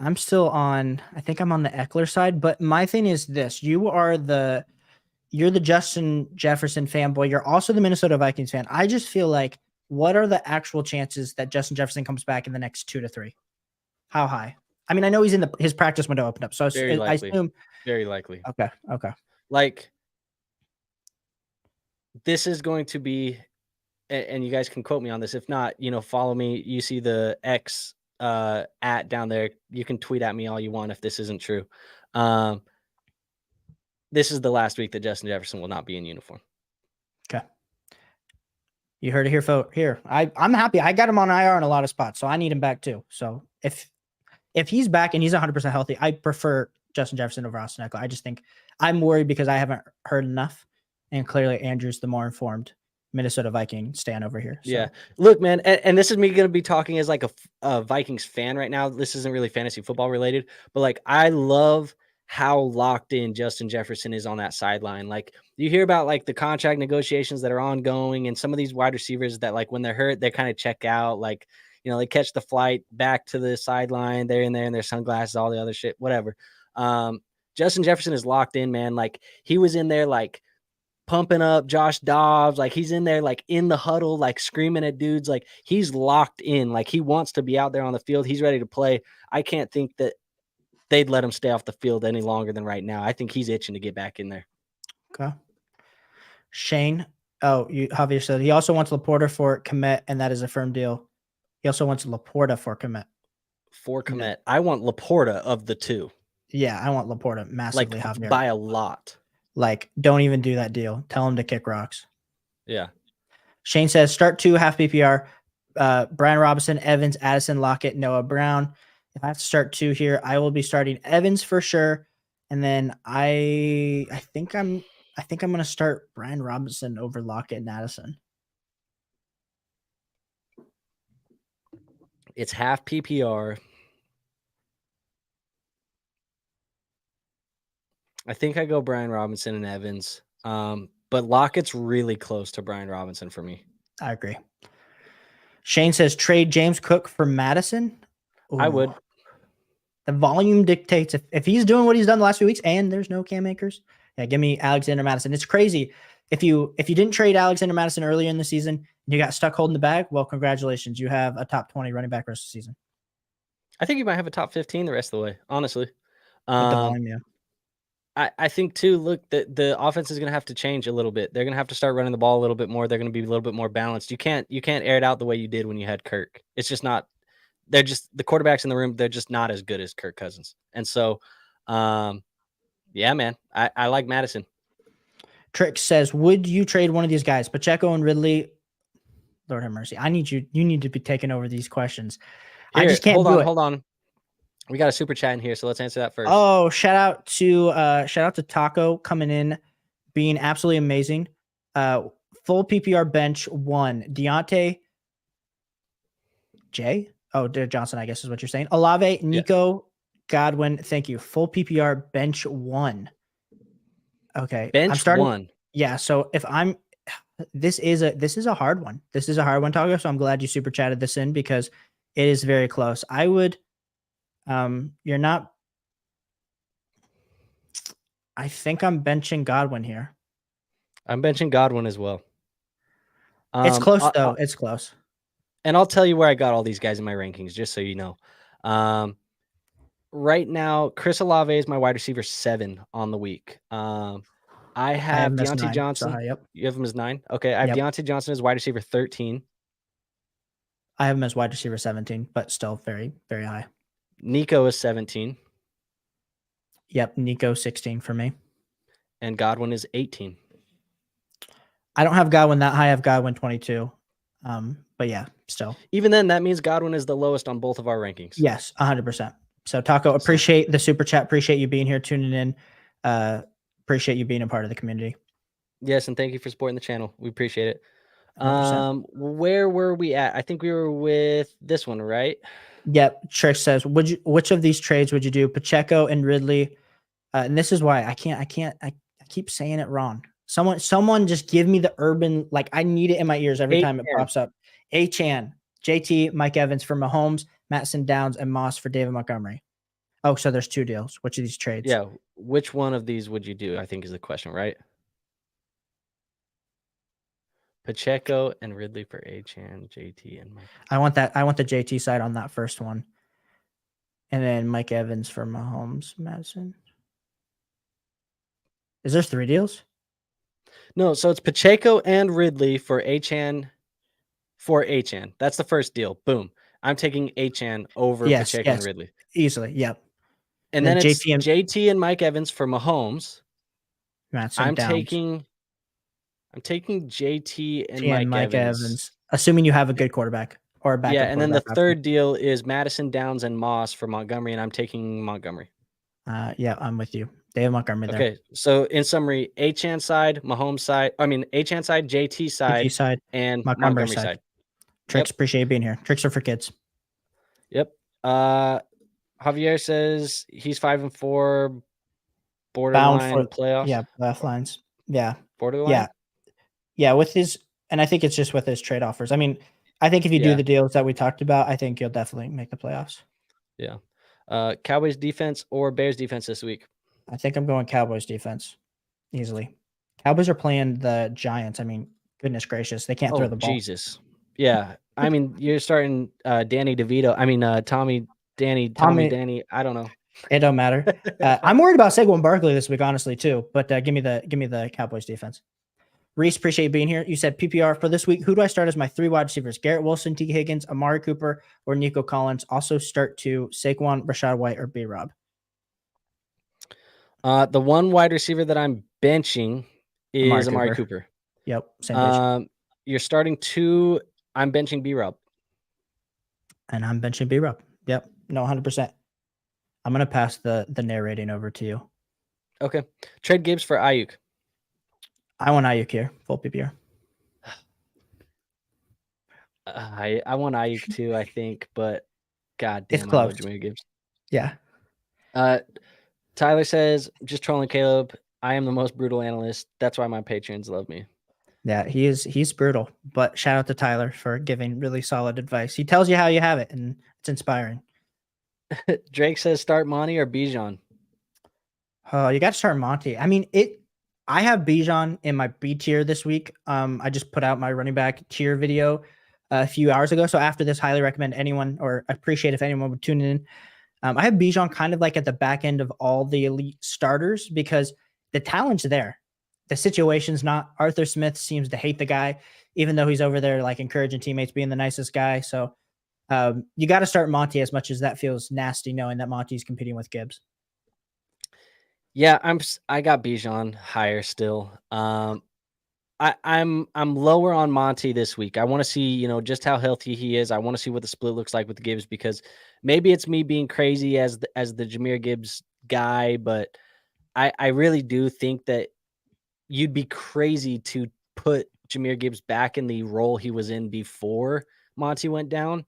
on, I think I'm on the Eckler side, but my thing is this. You're the Justin Jefferson fanboy. You're also the Minnesota Vikings fan. I just feel like, what are the actual chances that Justin Jefferson comes back in the next 2 to 3? How high? I mean, I know he's in his practice window opened up, so I assume very likely. Okay. Like, this is going to be, and you guys can quote me on this. If not, follow me. You see the X at down there. You can tweet at me all you want if this isn't true. This is the last week that Justin Jefferson will not be in uniform. Okay. You heard it here, folks. Here, I'm happy. I got him on IR in a lot of spots, so I need him back too. So if he's back and he's 100% healthy, I prefer Justin Jefferson over Austin Eckler. I just think I'm worried because I haven't heard enough, and clearly Andrew's the more informed Minnesota Viking stan over here. So. Yeah. Look, man, and this is me going to be talking as like a Vikings fan right now. This isn't really fantasy football related, but like, I love how locked in Justin Jefferson is on that sideline. Like, you hear about like the contract negotiations that are ongoing, and some of these wide receivers that, like, when they're hurt, they kind of check out, like, they catch the flight back to the sideline. They're in there in their sunglasses, all the other shit, whatever. Justin Jefferson is locked in, man. Like, he was in there, like, pumping up Josh Dobbs. Like, he's in there, like, in the huddle, like, screaming at dudes. Like, he's locked in. Like, he wants to be out there on the field. He's ready to play. I can't think that they'd let him stay off the field any longer than right now. I think he's itching to get back in there. Okay. Shane. Javier said he also wants Laporta for Kmet, and that is a firm deal. He also wants Laporta for Kmet. For Kmet. Yeah. I want Laporta of the two. Yeah, I want Laporta massively, like, Javier. By a lot. Like, don't even do that deal. Tell him to kick rocks. Yeah. Shane says, start 2 half PPR. Brian Robinson, Evans, Addison, Lockett, Noah Brown. If I have to start 2 here, I will be starting Evans for sure. And then I think I'm going to start Brian Robinson over Lockett and Addison. It's half PPR. I think I go Brian Robinson and Evans. But Lockett's really close to Brian Robinson for me. I agree. Shane says trade James Cook for Madison. Ooh. I would. The volume dictates if he's doing what he's done the last few weeks and there's no Cam Akers. Yeah, give me Alexander Madison. It's crazy. If you didn't trade Alexander Madison earlier in the season and you got stuck holding the bag, well, congratulations. You have a top 20 running back rest of the season. I think you might have a top 15 the rest of the way, honestly. With the volume, yeah. I think too, look, the offense is going to have to change a little bit. They're going to have to start running the ball a little bit more. They're going to be a little bit more balanced. You can't air it out the way you did when you had Kirk. It's just not. They're just the quarterbacks in the room. They're just not as good as Kirk Cousins. And so, yeah, man, I like Madison. Trick says, would you trade one of these guys, Pacheco and Ridley? Lord have mercy. You need to be taking over these questions. Here, I just can't hold on. We got a super chat in here, so let's answer that first. Oh, shout out to Taco coming in, being absolutely amazing. Full PPR bench 1. Deontay J. Oh, Johnson, I guess is what you're saying. Olave, Nico, Godwin. Thank you. Full PPR bench 1. Okay. Bench 1. Yeah. So this is a hard one. This is a hard one, Taco. So I'm glad you super chatted this in because it is very close. I would. You're not. I think I'm benching Godwin here. I'm benching Godwin as well. It's close though. It's close. And I'll tell you where I got all these guys in my rankings, just so you know. Right now, Chris Olave is my wide receiver 7 on the week. I have Deontay Johnson. Yep. You have him as 9. Okay, I have Deontay Johnson as wide receiver 13. I have him as wide receiver 17, but still very, very high. Nico is 17. Yep, Nico 16 for me. And Godwin is 18. I don't have Godwin that high. I have Godwin 22. But yeah, still. Even then, that means Godwin is the lowest on both of our rankings. Yes, 100%. So Taco, appreciate the super chat. Appreciate you being here, tuning in. Appreciate you being a part of the community. Yes, and thank you for supporting the channel. We appreciate it. 100%. Where were we at? I think we were with this one, right? Yep. Trick says, which of these trades would you do? Pacheco and Ridley. And this is why I keep saying it wrong. Someone just give me the urban, like I need it in my ears every time it pops up. Achan, JT, Mike Evans for Mahomes, Mattson, Downs, and Moss for David Montgomery. Oh, so there's 2 deals. Which of these trades? Yeah. Which one of these would you do? I think is the question, right? Pacheco and Ridley for Achan, JT, and Mike. I want the JT side on that first one. And then Mike Evans for Mahomes, Madison. Is there 3 deals? No, so it's Pacheco and Ridley for Achan. That's the first deal. Boom. I'm taking Achan over Pacheco and Ridley. Easily. Yep. And then it's JT and Mike Evans for Mahomes. I'm taking JT and Mike Evans. Assuming you have a good quarterback or a backup. Yeah, and then the third deal is Madison, Downs, and Moss for Montgomery, and I'm taking Montgomery. Yeah, I'm with you. David Montgomery there. Okay, so in summary, Achan side, Mahomes side, Achan side, JT side, and Montgomery side. Tricks, appreciate you being here. Tricks are for kids. Yep. Javier says he's 5-4, borderline playoffs. Yeah, playoff lines. Yeah. Borderline. Yeah, with his, and I think it's just with his trade offers. I mean, I think if you do the deals that we talked about, I think you'll definitely make the playoffs. Yeah. Cowboys defense or Bears defense this week? I think I'm going Cowboys defense easily. Cowboys are playing the Giants. I mean, goodness gracious, they can't throw the ball. Jesus. Yeah. I mean, you're starting Danny DeVito. I mean, Tommy, Danny. I don't know. It don't matter. I'm worried about Saquon Barkley this week, honestly, too. But give me the Cowboys defense. Reese, appreciate you being here. You said PPR for this week. Who do I start as my 3 wide receivers? Garrett Wilson, T. Higgins, Amari Cooper, or Nico Collins? Also start to Saquon, Rashad White, or B-Rob. The 1 wide receiver that I'm benching is Amari Cooper. Yep. Same page. You're starting 2. I'm benching B-Rob. And I'm benching B-Rob. Yep. No, 100%. I'm going to pass the narrating over to you. Okay. Trade Gibbs for Ayuk. I want Ayuk here. Full PPR. I want Ayuk too, I think, but God damn, it's close. I love Jameer Gibbs. Yeah. Tyler says, just trolling Caleb. I am the most brutal analyst. That's why my patrons love me. Yeah, he's brutal. But shout out to Tyler for giving really solid advice. He tells you how you have it, and it's inspiring. Drake says, start Monty or Bijan. Oh, you got to start Monty. I mean, I have Bijan in my B tier this week. I just put out my running back tier video a few hours ago. So after this, highly recommend anyone, or appreciate if anyone would tune in. I have Bijan kind of like at the back end of all the elite starters because the talent's there. The situation's not. Arthur Smith seems to hate the guy, even though he's over there like encouraging teammates, being the nicest guy. So you got to start Monty, as much as that feels nasty, knowing that Monty's competing with Gibbs. Yeah, I got Bijan higher still. I'm lower on Monty this week. I want to see, just how healthy he is. I want to see what the split looks like with Gibbs, because maybe it's me being crazy as the Jahmyr Gibbs guy, but I really do think that you'd be crazy to put Jahmyr Gibbs back in the role he was in before Monty went down.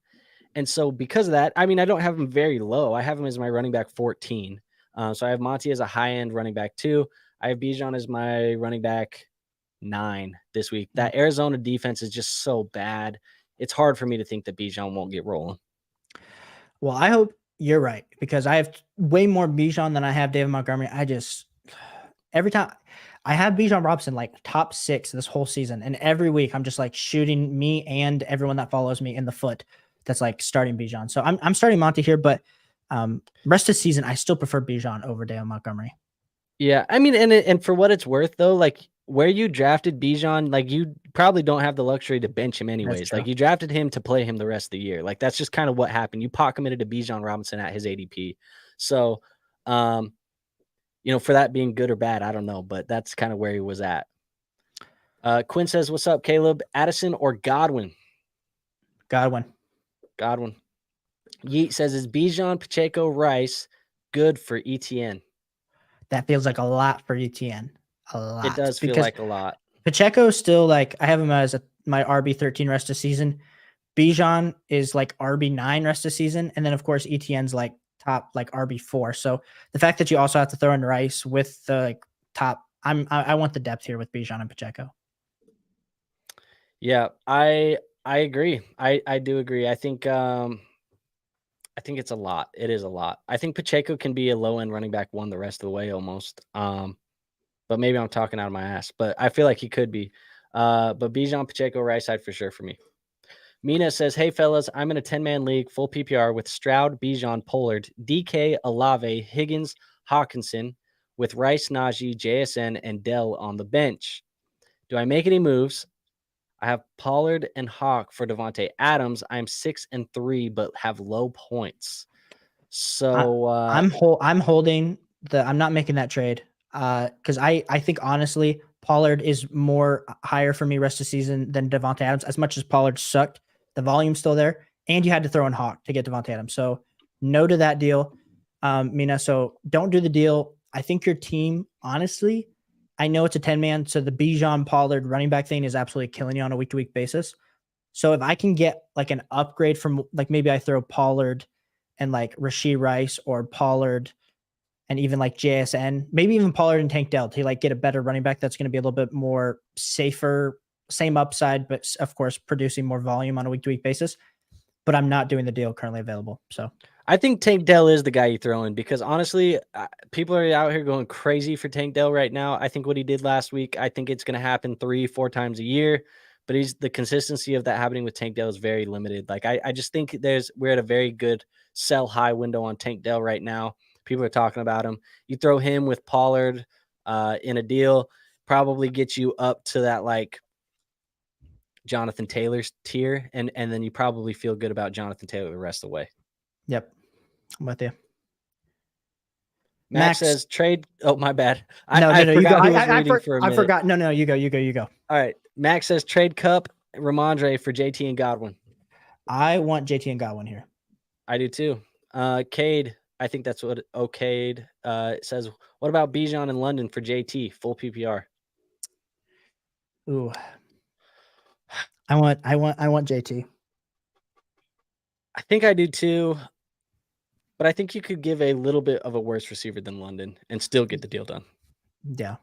And so because of that, I mean, I don't have him very low. I have him as my running back 14. So I have Monty as a high-end running back 2. I have Bijan as my running back 9 this week. That Arizona defense is just so bad. It's hard for me to think that Bijan won't get rolling. Well, I hope you're right, because I have way more Bijan than I have David Montgomery. Every time I have Bijan Robinson like top 6 this whole season, and every week I'm just like shooting me and everyone that follows me in the foot. That's like starting Bijan. So I'm starting Monty here, but rest of the season I still prefer Bijan over David Montgomery. Yeah, I mean, and for what it's worth though, like where you drafted Bijan, like you probably don't have the luxury to bench him anyways. Like true. you drafted him to play him the rest of the year. Like that's just kind of what happened. You pot committed to Bijan Robinson at his ADP. So, for that being good or bad, I don't know, but that's kind of where he was at. Quinn says, "What's up, Caleb? Addison or Godwin?" Godwin. Yeet says, "Is Bijan, Pacheco, Rice good for ETN?" That feels like a lot for ETN. A lot. It does feel like a lot. Pacheco still like I have him as my RB13 rest of season. Bijan is like RB9 rest of season, and then of course ETN's like top like RB4. So the fact that you also have to throw in Rice with the like top, I want the depth here with Bijan and Pacheco. Yeah, I agree. I do agree. I think it's a lot. It is a lot. I think Pacheco can be a low end running back one the rest of the way almost. But maybe I'm talking out of my ass. But I feel like he could be. But Bijan, Pacheco, right side for sure for me. Mina says, "Hey fellas, I'm in a 10-man league, full PPR with Stroud, Bijan, Pollard, DK, Olave, Higgins, Hawkinson, with Rice, Najee, JSN, and Dell on the bench. Do I make any moves? I have Pollard and Hawk for Devontae Adams. I'm 6-3, but have low points. So I'm holding I'm not making that trade. Because I think honestly, Pollard is more higher for me rest of season than Devontae Adams. As much as Pollard sucked, the volume's still there, and you had to throw in Hawk to get Devontae Adams. So no to that deal, Mina. So don't do the deal. I think your team, honestly, I know it's a 10-man, so the Bijan Pollard running back thing is absolutely killing you on a week-to-week basis. So if I can get like an upgrade from like maybe I throw Pollard and like Rashee Rice or Pollard and even like JSN, maybe even Pollard and Tank Dell to like get a better running back that's going to be a little bit more safer, same upside, but of course producing more volume on a week-to-week basis. But I'm not doing the deal currently available. So I think Tank Dell is the guy you throw in because honestly, people are out here going crazy for Tank Dell right now. I think what he did last week, I think it's going to happen 3-4 times a year, but the consistency of that happening with Tank Dell is very limited. Like I just think we're at a very good sell high window on Tank Dell right now. People are talking about him. You throw him with Pollard in a deal, probably get you up to that like Jonathan Taylor's tier, and then you probably feel good about Jonathan Taylor the rest of the way. Yep, I'm with you. Max says trade. Oh, my bad. No, I you go. I forgot. No, you go. All right. Max says trade Cup, Ramondre for JT and Godwin. I want JT and Godwin here. I do too. Cade, I think that's what okayed. Says, what about Bijan in London for JT, full PPR? Ooh. I want JT. I think I do too. But I think you could give a little bit of a worse receiver than London and still get the deal done. Yeah.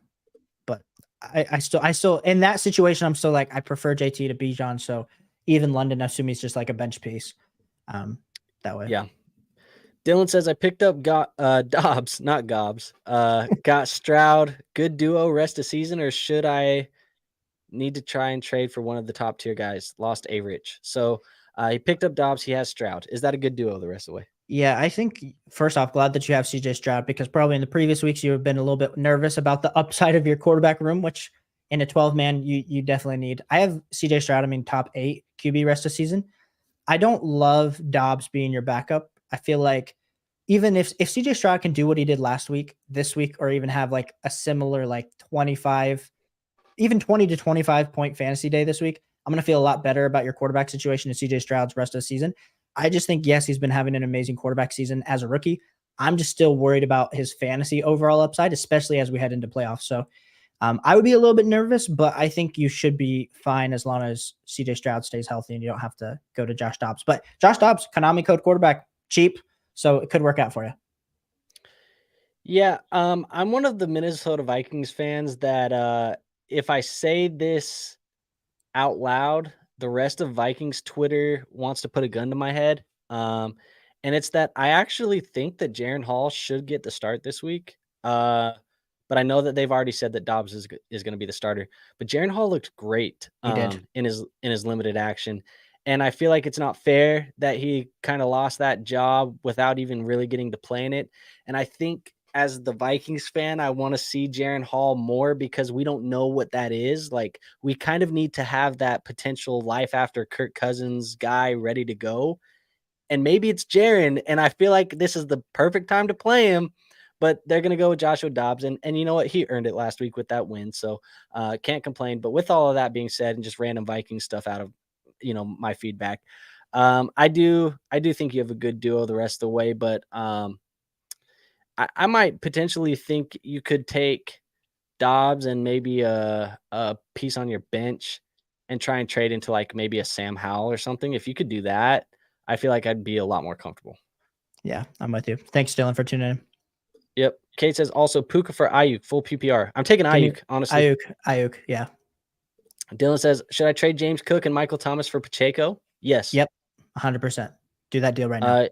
But I still in that situation, I'm still like, I prefer JT to Bijan. So even London, I assume he's just like a bench piece. That way. Yeah. Dylan says, I picked up Dobbs, not Gobs. Got Stroud, good duo rest of season, or should I need to try and trade for one of the top tier guys? Lost A-Rich. So he picked up Dobbs. He has Stroud. Is that a good duo the rest of the way? Yeah, I think first off, glad that you have CJ Stroud because probably in the previous weeks you have been a little bit nervous about the upside of your quarterback room, which in a 12-man you definitely need. I have CJ Stroud, top 8 QB rest of season. I don't love Dobbs being your backup. I feel like even if CJ Stroud can do what he did last week, this week, or even have like a similar like 25, even 20 to 25 point fantasy day this week, I'm going to feel a lot better about your quarterback situation in CJ Stroud's rest of the season. I just think, yes, he's been having an amazing quarterback season as a rookie. I'm just still worried about his fantasy overall upside, especially as we head into playoffs. So I would be a little bit nervous, but I think you should be fine as long as CJ Stroud stays healthy and you don't have to go to Josh Dobbs. But Josh Dobbs, Konami code quarterback, cheap. So it could work out for you. Yeah. I'm one of the Minnesota Vikings fans that if I say this out loud, the rest of Vikings Twitter wants to put a gun to my head. And it's that I actually think that Jaren Hall should get the start this week. But I know that they've already said that Dobbs is going to be the starter. But Jaren Hall looked great in his limited action. And I feel like it's not fair that he kind of lost that job without even really getting to play in it. And I think as the Vikings fan, I want to see Jaren Hall more because we don't know what that is. Like, we kind of need to have that potential life after Kirk Cousins guy ready to go. And maybe it's Jaren, and I feel like this is the perfect time to play him, but they're going to go with Joshua Dobbs. And you know what? He earned it last week with that win, so can't complain. But with all of that being said and just random Viking stuff out of, my feedback, I do think you have a good duo the rest of the way, but I might potentially think you could take Dobbs and maybe a piece on your bench and try and trade into like maybe a Sam Howell or something. If you could do that, I feel like I'd be a lot more comfortable. Yeah, I'm with you. Thanks, Dylan, for tuning in. Yep. Kate says also Puka for Ayuk, full PPR. I'm taking Ayuk, honestly. Ayuk, yeah. Dylan says, should I trade James Cook and Michael Thomas for Pacheco? Yes. Yep, 100%. Do that deal right now.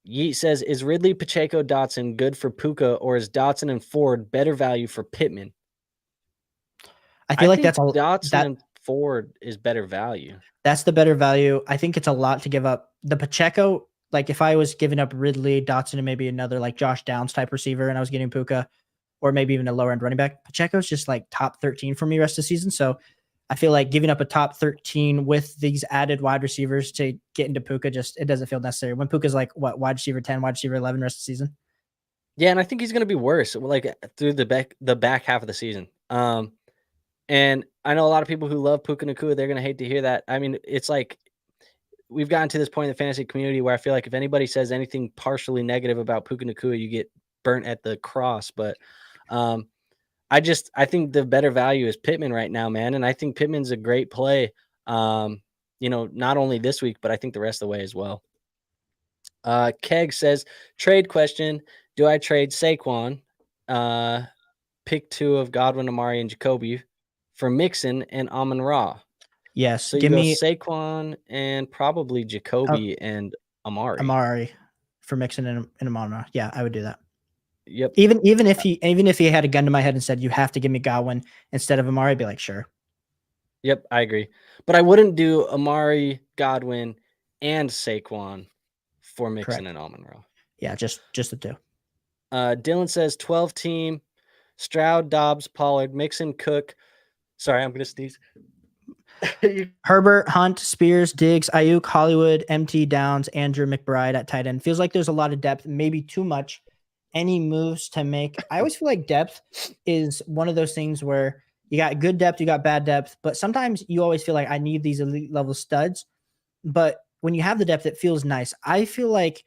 Yeet says, is Ridley, Pacheco, Dotson good for Puka, or is Dotson and Ford better value for Pittman? I feel like that's all. Dotson and Ford is better value. That's the better value. I think it's a lot to give up. The Pacheco, like if I was giving up Ridley, Dotson, and maybe another like Josh Downs type receiver, and I was getting Puka, or maybe even a lower end running back, Pacheco's just like top 13 for me rest of the season. So I feel like giving up a top 13 with these added wide receivers to get into Puka, it doesn't feel necessary. When Puka's like what, wide receiver 10, wide receiver 11 rest of the season. Yeah, and I think he's going to be worse like through the back half of the season. And I know a lot of people who love Puka Nacua, they're going to hate to hear that. I mean, it's like we've gotten to this point in the fantasy community where I feel like if anybody says anything partially negative about Puka Nacua, you get burnt at the cross. But I think the better value is Pittman right now, man. And I think Pittman's a great play, not only this week, but I think the rest of the way as well. Keg says, trade question. Do I trade Saquon, pick 2 of Godwin, Amari, and Jacoby for Mixon and Amon-Ra? Yes. So you go Saquon and probably Jacoby and Amari. Amari for Mixon and Amon-Ra. Yeah, I would do that. Yep. Even if he had a gun to my head and said, you have to give me Godwin instead of Amari, I'd be like, sure. Yep, I agree. But I wouldn't do Amari, Godwin, and Saquon for Mixon and Amon-Ra. Yeah, just the 2. Dylan says 12 team, Stroud, Dobbs, Pollard, Mixon, Cook. Sorry, I'm going to sneeze. Herbert, Hunt, Spears, Diggs, Ayuk, Hollywood, MT, Downs, Andrew, McBride at tight end. Feels like there's a lot of depth, maybe too much. Any moves to make? I always feel like depth is one of those things where you got good depth, you got bad depth, but sometimes you always feel like I need these elite level studs. But when you have the depth, it feels nice. I feel like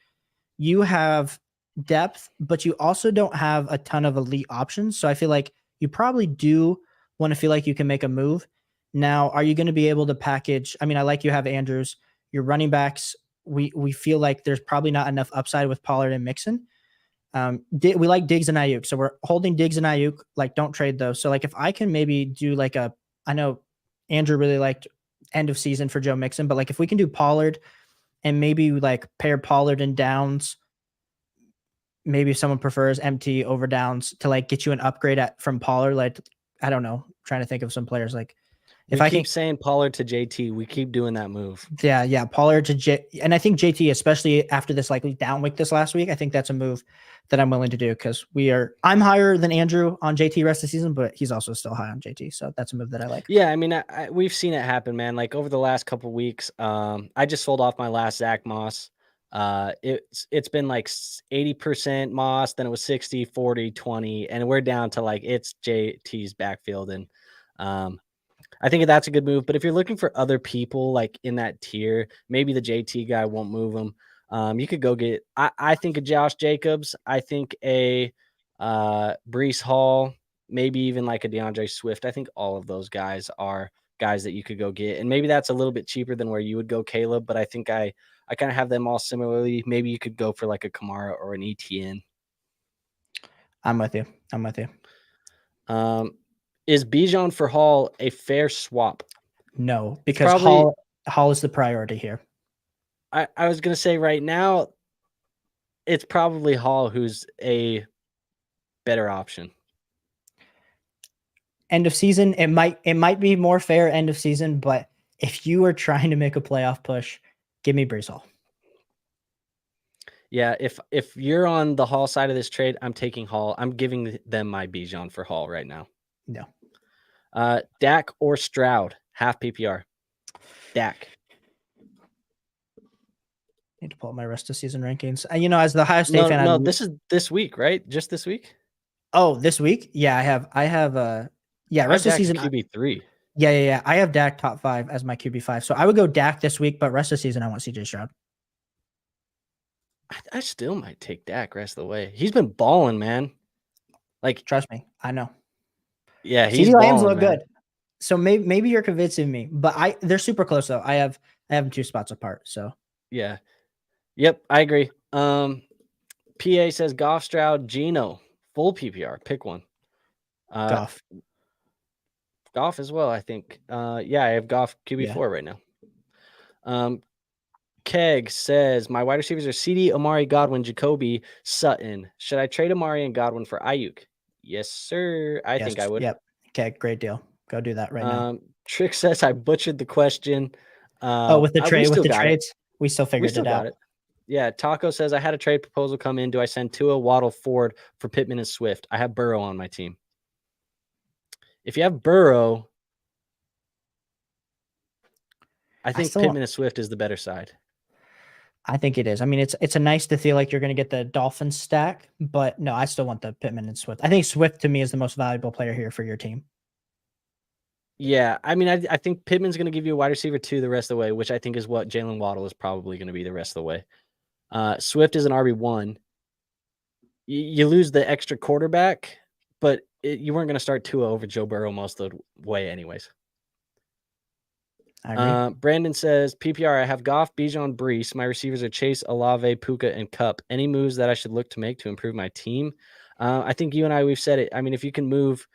you have depth, but you also don't have a ton of elite options. So I feel like you probably do want to feel like you can make a move. Now, are you going to be able to package? I mean, I like you have Andrews, your running backs. We feel like there's probably not enough upside with Pollard and Mixon. We like Diggs and Ayuk. So we're holding Diggs and Ayuk, like don't trade those. So like if I can maybe do like I know Andrew really liked end of season for Joe Mixon, but like if we can do Pollard and maybe like pair Pollard and Downs, maybe if someone prefers MT over Downs to like get you an upgrade from Pollard, like, I don't know, trying to think of some players like if I keep saying Pollard to JT, we keep doing that move. Yeah. Pollard to and I think JT, especially after this like down week this last week, I think that's a move that I'm willing to do because I'm higher than Andrew on JT rest of the season, but he's also still high on JT. So that's a move that I like. Yeah. I mean, we've seen it happen, man. Like over the last couple of weeks, I just sold off my last Zach Moss. It's been like 80% Moss, then it was 60, 40, 20, and we're down to like it's JT's backfield. And I think that's a good move. But if you're looking for other people like in that tier, maybe the JT guy won't move them. You could go get, I think a Josh Jacobs. I think a Breece Hall, maybe even like a DeAndre Swift. I think all of those guys are guys that you could go get. And maybe that's a little bit cheaper than where you would go, Caleb. But I think I kind of have them all similarly. Maybe you could go for like a Kamara or an ETN. I'm with you. Is Bijan for Hall a fair swap? No, because Hall is the priority here. I was going to say right now, it's probably Hall who's a better option. End of season, it might be more fair end of season, but if you are trying to make a playoff push, give me Breece Hall. Yeah, if you're on the Hall side of this trade, I'm taking Hall. I'm giving them my Bijan for Hall right now. No. Dak or Stroud, half PPR. Dak. Need to pull up my rest of season rankings. As the Ohio State fan, No, this is this week, right? Just this week? Oh, this week? Yeah, I have rest of Dak season. QB3. Yeah. I have Dak top 5 as my QB5. So I would go Dak this week, but rest of season I want CJ Stroud. I still might take Dak rest of the way. He's been balling, man. Like, trust me, I know. Yeah, he's CeeDee Lamb's balling, look man. good. So maybe you're convincing me, but they're super close though. I have them 2 spots apart. So yeah. Yep, I agree. PA says Goff, Stroud, Geno, full PPR. Pick one. Goff. Goff as well, I think. I have Goff QB4 right now. Keg says my wide receivers are CD, Amari, Godwin, Jacoby, Sutton. Should I trade Amari and Godwin for Ayuk? Yes, sir. I think I would. Yep. Okay, great deal. Go do that right now. Trick says I butchered the question. With the trades, we still figured it out. Yeah, Taco says I had a trade proposal come in. Do I send Tua, Waddle, Ford for Pittman and Swift? I have Burrow on my team. If you have Burrow, I think Pittman and Swift is the better side. I think it is. I mean, it's a nice to feel like you're going to get the Dolphins stack, but no, I still want the Pittman and Swift. I think Swift to me is the most valuable player here for your team. Yeah, I mean, I think Pittman's going to give you a wide receiver 2 the rest of the way, which I think is what Jalen Waddle is probably going to be the rest of the way. Swift is an RB1. You lose the extra quarterback, but you weren't going to start Tua over Joe Burrow most of the way anyways. I agree. Brandon says, PPR, I have Goff, Bijan, Brees. My receivers are Chase, Olave, Puka, and Kupp. Any moves that I should look to make to improve my team? I think you and I, we've said it. I mean, if you can move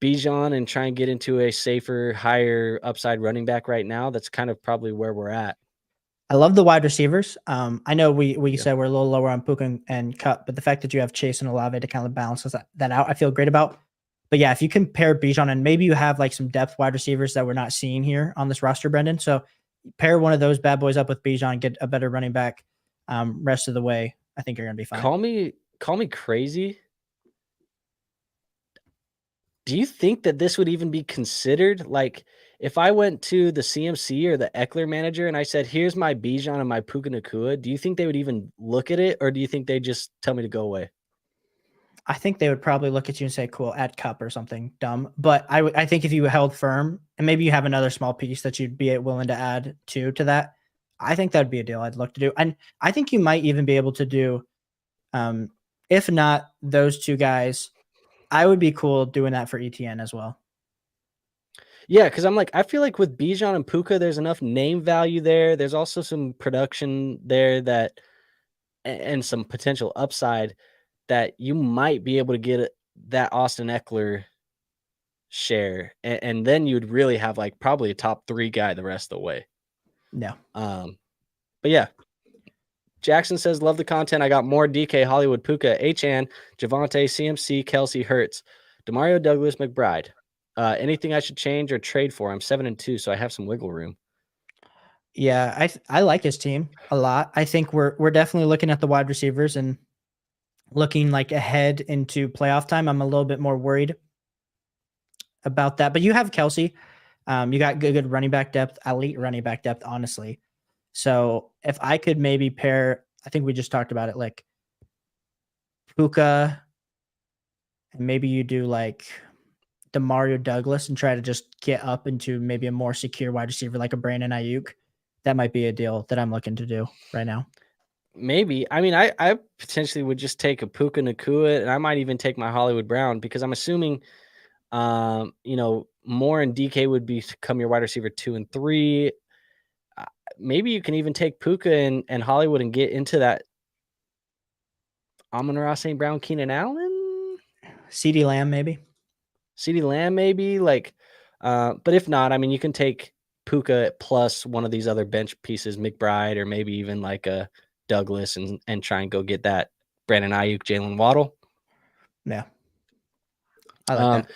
Bijan and try and get into a safer, higher upside running back right now, that's kind of probably where we're at. I love the wide receivers. I know we said we're a little lower on Puka and Kupp, but the fact that you have Chase and Olave to kind of balance that out, I feel great about. But yeah, if you can pair Bijan and maybe you have like some depth wide receivers that we're not seeing here on this roster, Brendan. So pair one of those bad boys up with Bijan, get a better running back rest of the way. I think you're going to be fine. Call me crazy. Do you think that this would even be considered? Like, if I went to the CMC or the Eckler manager and I said, here's my Bijan and my Puka Nacua, do you think they would even look at it, or do you think they just tell me to go away? I think they would probably look at you and say, cool, add Kupp or something dumb. But I think if you held firm and maybe you have another small piece that you'd be willing to add to that, I think that'd be a deal I'd look to do. And I think you might even be able to do, if not those 2 guys, I would be cool doing that for ETN as well. Yeah, because I feel like with Bijan and Puka, there's enough name value there. There's also some production there and some potential upside that you might be able to get that Austin Eckler share. And then you'd really have like probably a top 3 guy the rest of the way. No. But yeah. Jackson says, love the content. I got more DK, Hollywood, Puka, Achan, Javonte, CMC, Kelsey, Hurts, Demario Douglas, McBride. Anything I should change or trade for? I'm 7-2, so I have some wiggle room. Yeah, I like his team a lot. I think we're definitely looking at the wide receivers and looking like ahead into playoff time. I'm a little bit more worried about that. But you have Kelsey. You got good running back depth, elite running back depth, honestly. So if I could maybe pair, I think we just talked about it, like Puka, and maybe you do like Demario Douglas and try to just get up into maybe a more secure wide receiver like a Brandon Ayuk. That might be a deal that I'm looking to do right now. Maybe. I mean, I potentially would just take a Puka Nacua, and I might even take my Hollywood Brown, because I'm assuming, Moore and DK would become your wide receiver 2 and 3. Maybe you can even take Puka and Hollywood and get into that Amon-Ra St. Brown, Keenan Allen, CeeDee Lamb, maybe. Like, but if not, I mean, you can take Puka plus one of these other bench pieces, McBride, or maybe even like a Douglas, and try and go get that Brandon Ayuk, Jalen Waddle. Yeah. I like that.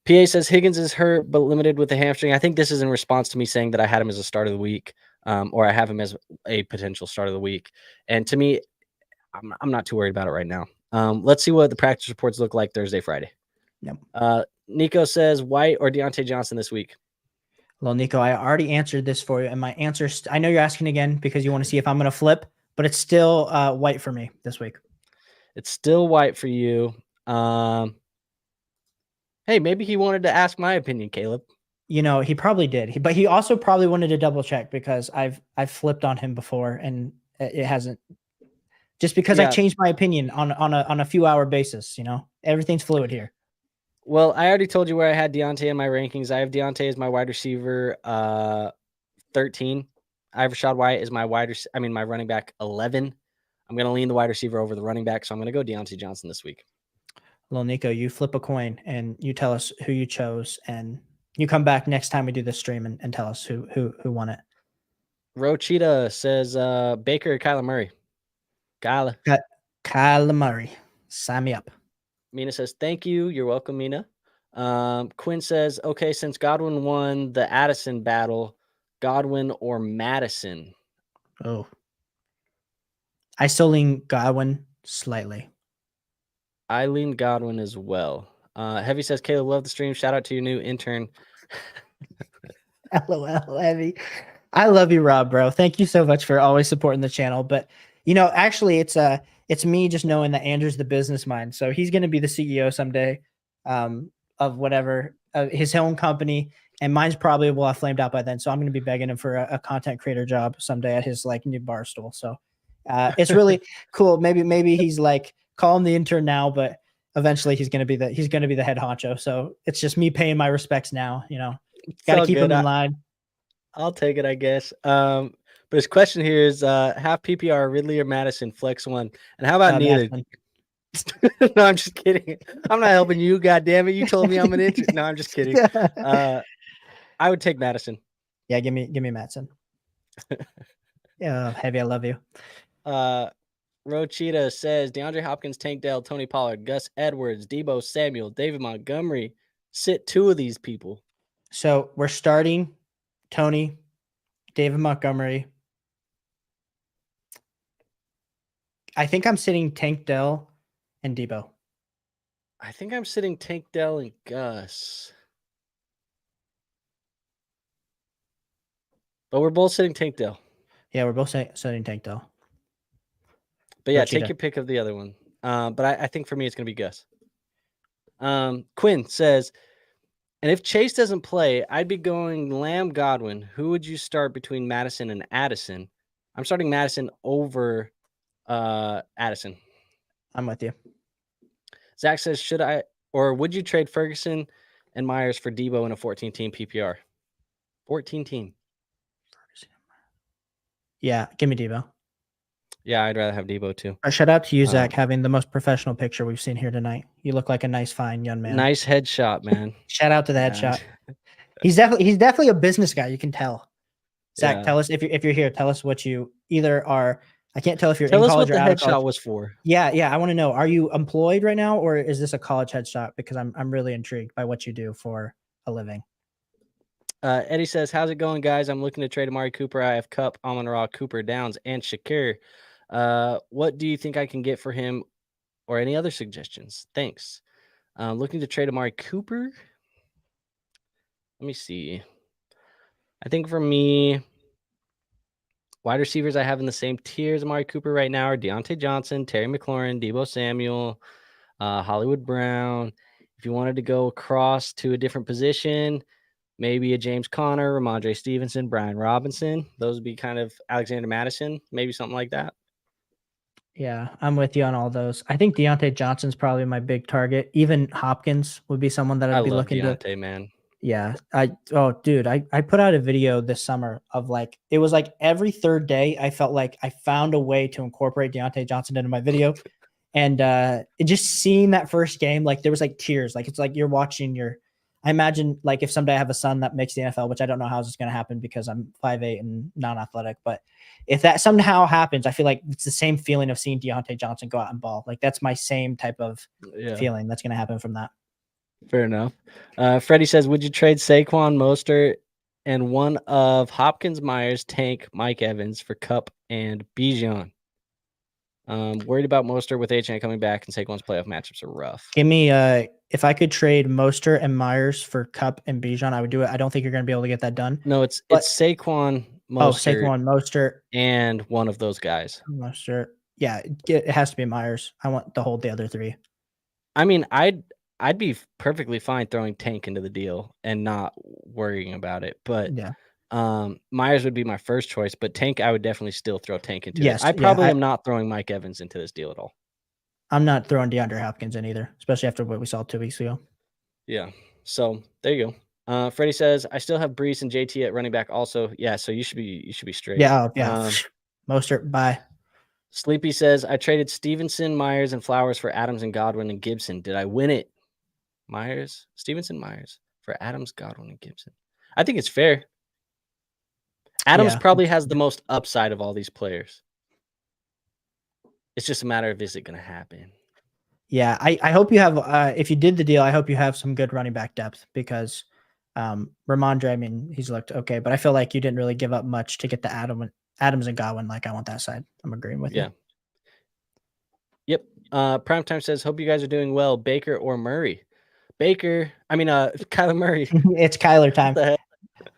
PA says Higgins is hurt but limited with the hamstring. I think this is in response to me saying that I had him as a start of the week, or I have him as a potential start of the week. And to me, I'm not too worried about it right now. Let's see what the practice reports look like Thursday, Friday. Yep. Nico says White or Deontay Johnson this week. Well, Nico, I already answered this for you, and my answer, I know you're asking again because you want to see if I'm going to flip, but it's still White for me this week. It's still White for you. Hey, maybe he wanted to ask my opinion, Caleb. You know, he probably did, but he also probably wanted to double check because I've flipped on him before, and it hasn't. Just because I changed my opinion on a few hour basis, you know, everything's fluid here. Well, I already told you where I had Deontay in my rankings. I have Deontay as my wide receiver 13. I have Rashad White as my my running back 11. I'm going to lean the wide receiver over the running back, so I'm going to go Deontay Johnson this week. Well, Nico, you flip a coin and you tell us who you chose, and you come back next time we do this stream and tell us who won it. Rochita says Baker or Kyler Murray. Kyler Murray. Sign me up. Mina says, thank you. You're welcome, Mina. Quinn says, okay, since Godwin won the Addison battle, Godwin or Madison? Oh. I still lean Godwin slightly. I lean Godwin as well. Heavy says, Caleb, love the stream. Shout out to your new intern. LOL, Heavy. I love you, Rob, bro. Thank you so much for always supporting the channel. But, you know, actually, it's me just knowing that Andrew's the business mind. So he's going to be the CEO someday of whatever, his own company. And mine's probably will have flamed out by then. So I'm going to be begging him for a content creator job someday at his like new bar stool. So it's really cool. Maybe he's like, call him the intern now, but eventually he's going to be the head honcho. So it's just me paying my respects now, you know, got to keep him in line. I'll take it, I guess. But his question here is half PPR, Ridley or Madison, flex one. And how about neither? No, I'm just kidding. I'm not helping you. God damn it. You told me I'm an intern. No, I'm just kidding. I would take Madison. Yeah. Give me Madison. Yeah. Heavy. I love you. Rochita says DeAndre Hopkins, Tank Dell, Tony Pollard, Gus Edwards, Debo Samuel, David Montgomery. Sit two of these people. So we're starting Tony, David Montgomery. I think I'm sitting Tank Dell and Debo. I think I'm sitting Tank Dell and Gus. But we're both sitting Tank Dell. Yeah, we're both sitting Tank Dell. But yeah, take your pick of the other one. But I think for me, it's going to be Gus. Quinn says, and if Chase doesn't play, I'd be going Lamb Godwin. Who would you start between Madison and Addison? I'm starting Madison over Addison. I'm with you. Zach says, would you trade Ferguson and Myers for Debo in a 14-team PPR? 14-team. Yeah, give me Debo. Yeah, I'd rather have Debo too. Shout out to you, Zach, having the most professional picture we've seen here tonight. You look like a nice, fine young man. Nice headshot, man. Shout out to the headshot. He's definitely a business guy. You can tell. Zach, tell us if you're here. Tell us what you either are. I can't tell if you're in college or out of college. Tell us what the headshot was for. Yeah. I want to know. Are you employed right now, or is this a college headshot? Because I'm really intrigued by what you do for a living. Eddie says, how's it going, guys? I'm looking to trade Amari Cooper. I have Kupp, Amon-Ra, Cooper, Downs, and Shakir. What do you think I can get for him, or any other suggestions? Thanks. Looking to trade Amari Cooper. Let me see. I think for me, wide receivers I have in the same tier as Amari Cooper right now are Deontay Johnson, Terry McLaurin, Debo Samuel, Hollywood Brown. If you wanted to go across to a different position, maybe a James Conner, Ramondre Stevenson, Brian Robinson. Those would be kind of Alexander Madison, maybe something like that. Yeah, I'm with you on all those. I think Deontay Johnson's probably my big target. Even Hopkins would be someone that I'd be looking to. Deontay, man. Yeah. I put out a video this summer of like, it was like every third day I felt like I found a way to incorporate Deontay Johnson into my video. And it just seeing that first game, like there was like tears. Like it's like you're watching I imagine like if someday I have a son that makes the NFL, which I don't know how this is going to happen because I'm 5'8" and non-athletic, but if that somehow happens, I feel like it's the same feeling of seeing Deontay Johnson go out and ball. Like that's my same type of feeling that's going to happen from that. Fair enough. Freddie says, would you trade Saquon, Mostert, and one of Hopkins, Myers, Tank, Mike Evans for Kupp and Bijan? Worried about Mostert with HN coming back, and Saquon's playoff matchups are rough. Give me if I could trade Mostert and Myers for Cup and Bijan, I would do it. I don't think you're going to be able to get that done. No, it's Saquon, Saquon, Mostert, and one of those guys. Mostert. Yeah, it has to be Myers. I want to hold the other three. I mean, I'd be perfectly fine throwing Tank into the deal and not worrying about it, but Yeah. Myers would be my first choice, but Tank, I would definitely still throw Tank into Yes, it. I probably am not throwing Mike Evans into this deal at all. I'm not throwing DeAndre Hopkins in either, especially after what we saw 2 weeks ago. Yeah. So there you go. Freddie says, I still have Brees and JT at running back also. Yeah, so you should be straight. Yeah, yeah. Mostert, bye. Sleepy says, I traded Stevenson, Myers, and Flowers for Adams and Godwin and Gibson. Did I win it? Stevenson, Myers for Adams, Godwin, and Gibson. I think it's fair. Adams probably has the most upside of all these players. It's just a matter of, is it going to happen? Yeah, I hope you have, if you did the deal, I hope you have some good running back depth because Ramondre, I mean, he's looked okay, but I feel like you didn't really give up much to get the Adams and Godwin. Like, I want that side. I'm agreeing with you. Yep. Primetime says, hope you guys are doing well. Baker or Murray? Kyler Murray. It's Kyler time.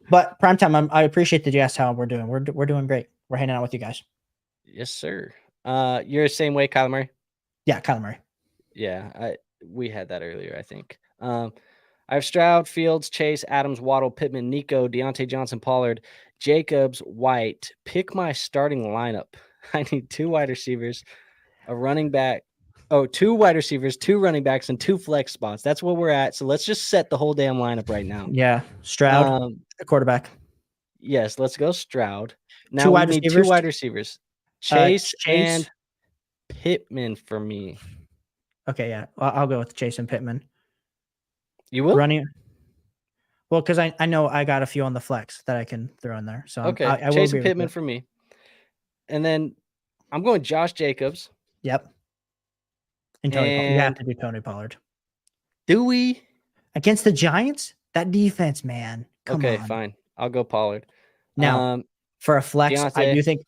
But Primetime, I appreciate that you asked how we're doing. We're doing great. We're hanging out with you guys. Yes, sir. You're the same way, Kyler Murray? Yeah, Kyler Murray. Yeah, we had that earlier, I think. I have Stroud, Fields, Chase, Adams, Waddle, Pittman, Nico, Deontay Johnson, Pollard, Jacobs, White. Pick my starting lineup. I need 2 wide receivers, a running back. Oh, 2 wide receivers, 2 running backs, and 2 flex spots. That's what we're at. So let's just set the whole damn lineup right now. Yeah, Stroud, the quarterback. Yes, let's go Stroud. Now we need 2 wide receivers. Chase and Pittman for me. Okay, yeah. I'll go with Chase and Pittman. You will? Running. Well, because I know I got a few on the flex that I can throw in there. So okay, I Chase and Pittman for me. And then I'm going Josh Jacobs. Yep. And Tony Pollard. You have to do Tony Pollard. Do we? Against the Giants? That defense, man. Come on. Fine. I'll go Pollard. Now, for a flex, Deontay.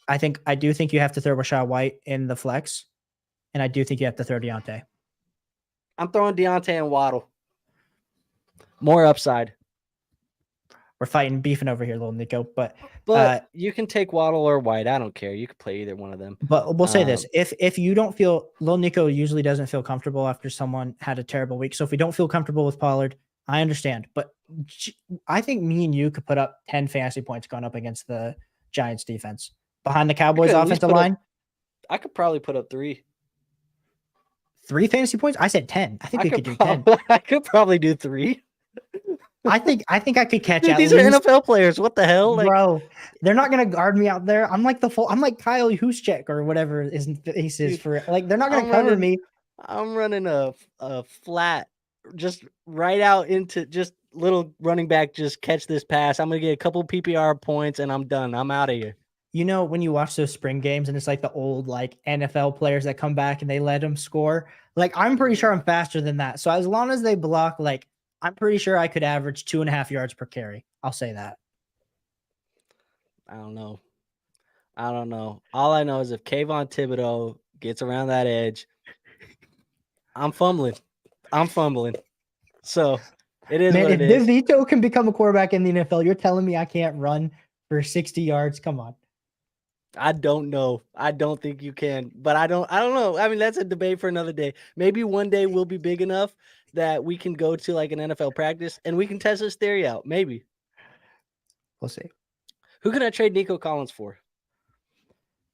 I do think you have to throw Rashad White in the flex. And I do think you have to throw Deontay. I'm throwing Deontay and Waddle. More upside. We're beefing over here, little Nico. But you can take Waddle or White. I don't care. You could play either one of them. But we'll say this. If you don't feel, little Nico usually doesn't feel comfortable after someone had a terrible week. So if we don't feel comfortable with Pollard, I understand. But I think me and you could put up 10 fantasy points going up against the Giants defense. Behind the Cowboys offensive line. I could probably put up 3. 3 fantasy points? I said 10. I think we could do 10. I could probably do 3. I think I could catch Dude, these are NFL players. What the hell? Bro, they're not gonna guard me out there. I'm like Kyle Juszczyk or whatever his face is for they're not gonna cover me. I'm running a flat just right out into just little running back, just catch this pass. I'm gonna get a couple PPR points and I'm done. I'm out of here. You know, when you watch those spring games and it's like the old NFL players that come back and they let them score, I'm pretty sure I'm faster than that. So as long as they block, I'm pretty sure I could average 2.5 yards per carry. I'll say that. I don't know. All I know is if Kayvon Thibodeau gets around that edge, I'm fumbling. So it is what it is. If DeVito can become a quarterback in the NFL, you're telling me I can't run for 60 yards? Come on. I don't know. I don't think you can, but I don't know. I mean, that's a debate for another day. Maybe one day we'll be big enough that we can go to an NFL practice and we can test this theory out. Maybe. We'll see. Who can I trade Nico Collins for?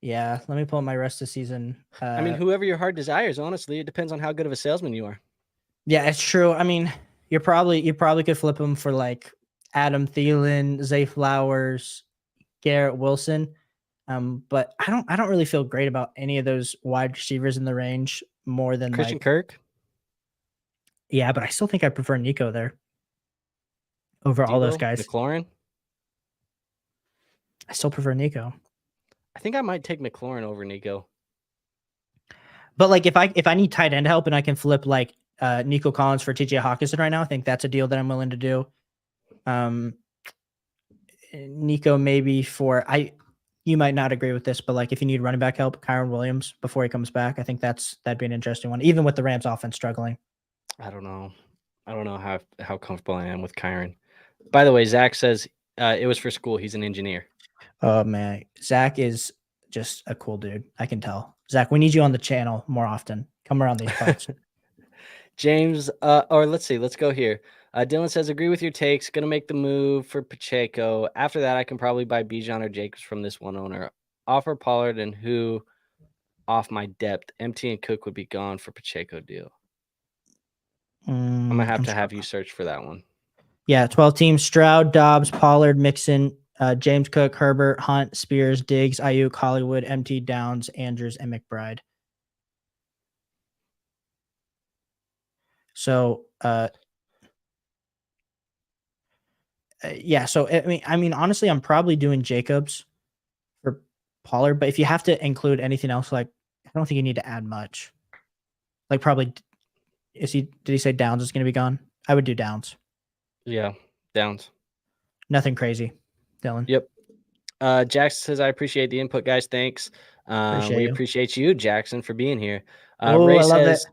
Yeah, let me pull up my rest of the season. Whoever your heart desires, honestly. It depends on how good of a salesman you are. Yeah, it's true. I mean, you probably could flip him for Adam Thielen, Zay Flowers, Garrett Wilson. But I don't really feel great about any of those wide receivers in the range more than Christian Kirk. Yeah, but I still think I prefer Nico there over all those guys. McLaurin. I still prefer Nico. I think I might take McLaurin over Nico. But if I need tight end help and I can flip Nico Collins for TJ Hawkinson right now, I think that's a deal that I'm willing to do. Nico maybe for you might not agree with this, but like if you need running back help, Kyron Williams before he comes back, I think that'd be an interesting one, even with the Rams offense struggling. I don't know. I don't know how comfortable I am with Kyron. By the way, Zach says it was for school. He's an engineer. Oh man, Zach is just a cool dude. I can tell. Zach, we need you on the channel more often. Come around these parts. James, or let's see, let's go here. Dylan says, agree with your takes. Gonna make the move for Pacheco. After that, I can probably buy Bijan or Jacobs from this one owner. Offer Pollard and who off my depth. MT and Cook would be gone for Pacheco deal. I'm gonna have to have you search for that one. Yeah, 12 teams: Stroud, Dobbs, Pollard, Mixon, James Cook, Herbert, Hunt, Spears, Diggs, Ayuk, Hollywood, MT, Downs, Andrews, and McBride. So, yeah. So I mean, honestly, I'm probably doing Jacobs for Pollard, but if you have to include anything else, like I don't think you need to add much. Like probably, did he say Downs is going to be gone? I would do Downs. Yeah, Downs. Nothing crazy, Dylan. Yep. Jackson says, I appreciate the input, guys. Thanks. Appreciate you, Jackson, for being here. Ray says,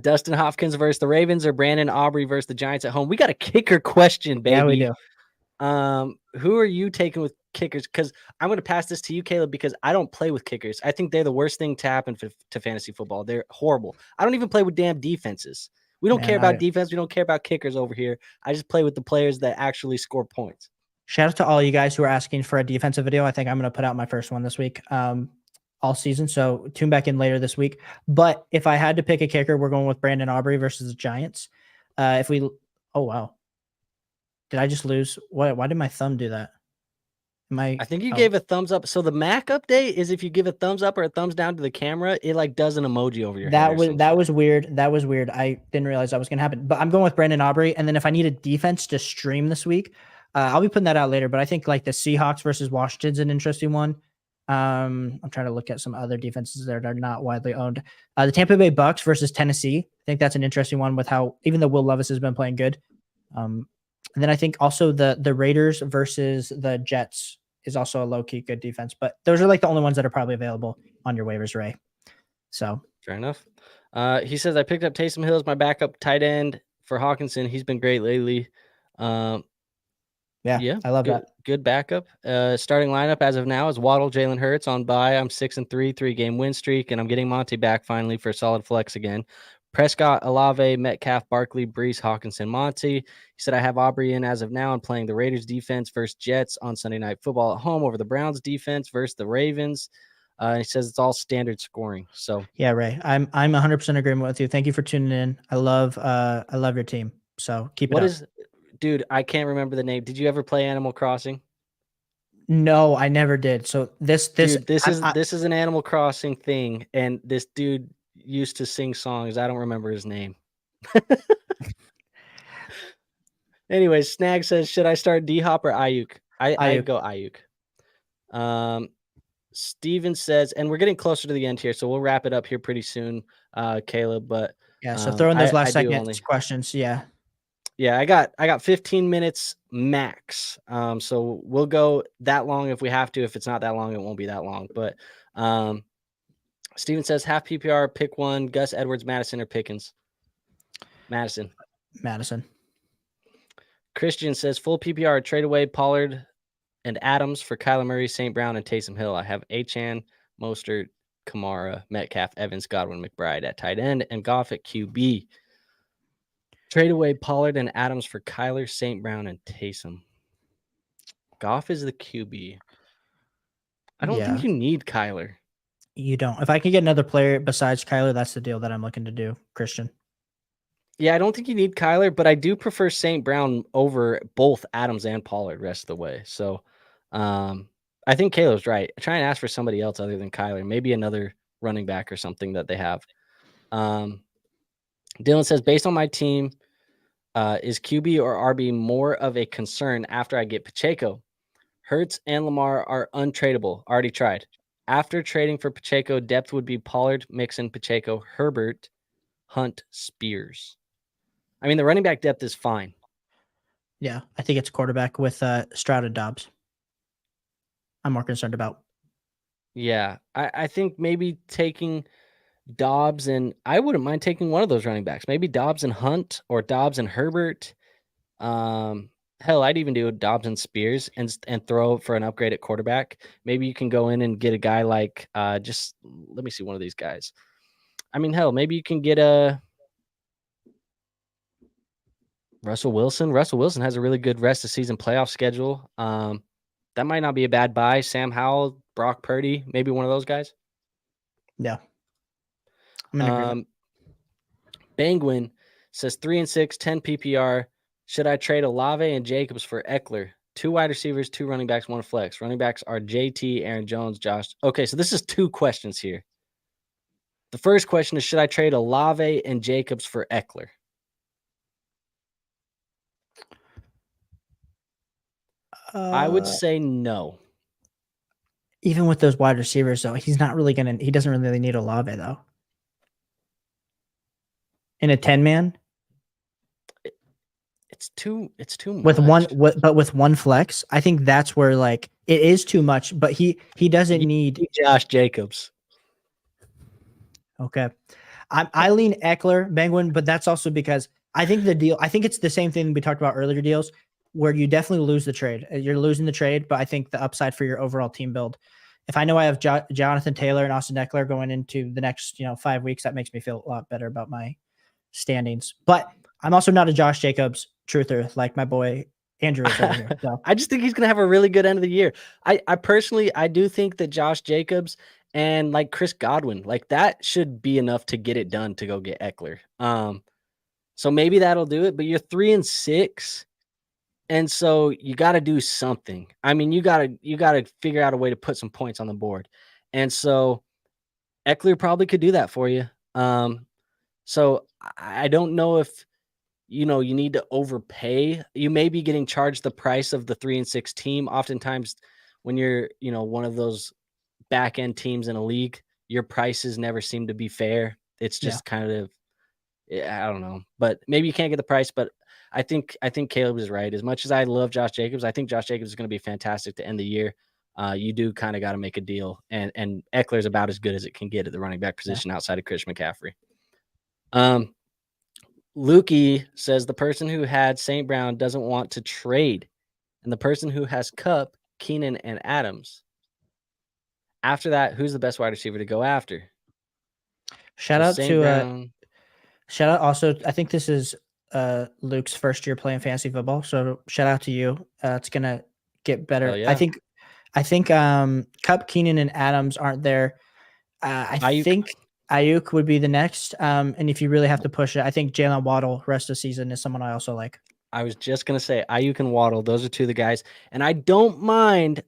Dustin Hopkins versus the Ravens or Brandon Aubrey versus the Giants at home. We got a kicker question, baby. Yeah, we do. Who are you taking with kickers? Because I'm going to pass this to you, Caleb, because I don't play with kickers. I think they're the worst thing to happen to fantasy football. They're horrible. I don't even play with damn defenses. We don't care about defense. We don't care about kickers over here. I just play with the players that actually score points. Shout out to all you guys who are asking for a defensive video. I think I'm going to put out my first one this week, all season. So tune back in later this week. But if I had to pick a kicker, we're going with Brandon Aubrey versus the Giants. Oh, wow. Did I just lose? Why did my thumb do that? I think you gave a thumbs up. So the Mac update is if you give a thumbs up or a thumbs down to the camera, it like does an emoji over your head. That was weird. That was weird. I didn't realize that was going to happen. But I'm going with Brandon Aubrey. And then if I need a defense to stream this week, I'll be putting that out later. But I think like the Seahawks versus Washington's an interesting one. I'm trying to look at some other defenses that are not widely owned. The Tampa Bay Bucks versus Tennessee. I think that's an interesting one with how even though Will Levis has been playing good. And then I think also the Raiders versus the Jets is also a low-key good defense. But those are like the only ones that are probably available on your waivers, Ray. So fair enough. He says, I picked up Taysom Hill as my backup tight end for Hawkinson. He's been great lately. Yeah, I love that. Good backup. Starting lineup as of now is Waddle, Jalen Hurts on bye. I'm 6-3, 3-game win streak, and I'm getting Monty back finally for a solid flex again. Prescott, Olave, Metcalf, Barkley, Brees, Hawkinson, Monty. He said, I have Aubrey in as of now and playing the Raiders defense versus Jets on Sunday Night Football at home over the Browns defense versus the Ravens. He says it's all standard scoring. So yeah, Ray, I'm 100% agreement with you. Thank you for tuning in. I love your team. So keep it up. Dude, I can't remember the name. Did you ever play Animal Crossing? No, I never did. So this is an Animal Crossing thing, and this dude used to sing songs. I don't remember his name. Anyway, Snag says, should I start D-Hop or Ayuk? I go Ayuk. Steven says, and we're getting closer to the end here, so we'll wrap it up here pretty soon, Caleb. But yeah, so throw in those last second questions. Yeah, I got 15 minutes max. So we'll go that long if we have to. If it's not that long, it won't be that long. But Steven says half PPR, pick one, Gus Edwards, Madison, or Pickens. Madison. Christian says full PPR, trade away Pollard and Adams for Kyler Murray, St. Brown, and Taysom Hill. I have Achane, Mostert, Kamara, Metcalf, Evans, Godwin, McBride at tight end, and Goff at QB. Trade away Pollard and Adams for Kyler, St. Brown, and Taysom. Goff is the QB. I don't think you need Kyler. You don't. If I can get another player besides Kyler, that's the deal that I'm looking to do, Christian. Yeah, I don't think you need Kyler, but I do prefer St. Brown over both Adams and Pollard rest of the way. So I think Caleb's right. Try and ask for somebody else other than Kyler, maybe another running back or something that they have. Dylan says, based on my team, is QB or RB more of a concern after I get Pacheco? Hurts and Lamar are untradeable. Already tried. After trading for Pacheco, depth would be Pollard, Mixon, Pacheco, Herbert, Hunt, Spears. I mean, the running back depth is fine. Yeah, I think it's quarterback with Stroud and Dobbs. I'm more concerned about. Yeah, I think maybe taking Dobbs, and I wouldn't mind taking one of those running backs. Maybe Dobbs and Hunt or Dobbs and Herbert. Hell, I'd even do Dobbs and Spears and throw for an upgrade at quarterback. Maybe you can go in and get a guy like just let me see one of these guys. I mean, hell, maybe you can get a Russell Wilson. Russell Wilson has a really good rest of season playoff schedule. That might not be a bad buy. Sam Howell, Brock Purdy, maybe one of those guys. Yeah. I'm in agreement. Penguin says 3-6, 10 PPR. Should I trade Olave and Jacobs for Eckler? 2 wide receivers, 2 running backs, 1 flex. Running backs are JT, Aaron Jones, Josh. Okay, so this is 2 questions here. The first question is, should I trade Olave and Jacobs for Eckler? I would say no. Even with those wide receivers, though, he doesn't really need Olave, though. In a 10-man? It's too With much. but with one flex, I think that's where like it is too much, but he doesn't need Josh Jacobs. Okay. I lean Eckler, Penguin, but that's also because I think it's the same thing we talked about earlier deals where you definitely lose the trade. You're losing the trade, but I think the upside for your overall team build. If I know I have Jonathan Taylor and Austin Eckler going into the next 5 weeks, that makes me feel a lot better about my standings. But I'm also not a Josh Jacobs truther like my boy Andrew is over here. So. I just think he's gonna have a really good end of the year. I personally do think that Josh Jacobs and like Chris Godwin, like that should be enough to get it done to go get Eckler. So maybe that'll do it. But you're 3-6, and so you got to do something. I mean, you gotta figure out a way to put some points on the board, and so Eckler probably could do that for you. So I don't know if you need to overpay. You may be getting charged the price of the 3-6 team. Oftentimes when you're, one of those back end teams in a league, your prices never seem to be fair. It's just kind of, I don't know, but maybe you can't get the price, but I think Caleb is right. As much as I love Josh Jacobs, I think Josh Jacobs is going to be fantastic to end the year. You do kind of got to make a deal, and Eckler's about as good as it can get at the running back position outside of Christian McCaffrey. Lukey says the person who had St. Brown doesn't want to trade, and the person who has Kupp, Keenan, and Adams. After that, who's the best wide receiver to go after? Shout out also, I think this is Luke's first year playing fantasy football, so shout out to you. It's gonna get better. Yeah. I think Kupp, Keenan, and Adams aren't there. I think Ayuk would be the next. And if you really have to push it, I think Jalen Waddle rest of the season is someone I also like. I was just gonna say Ayuk and Waddle. Those are 2 of the guys, and I don't mind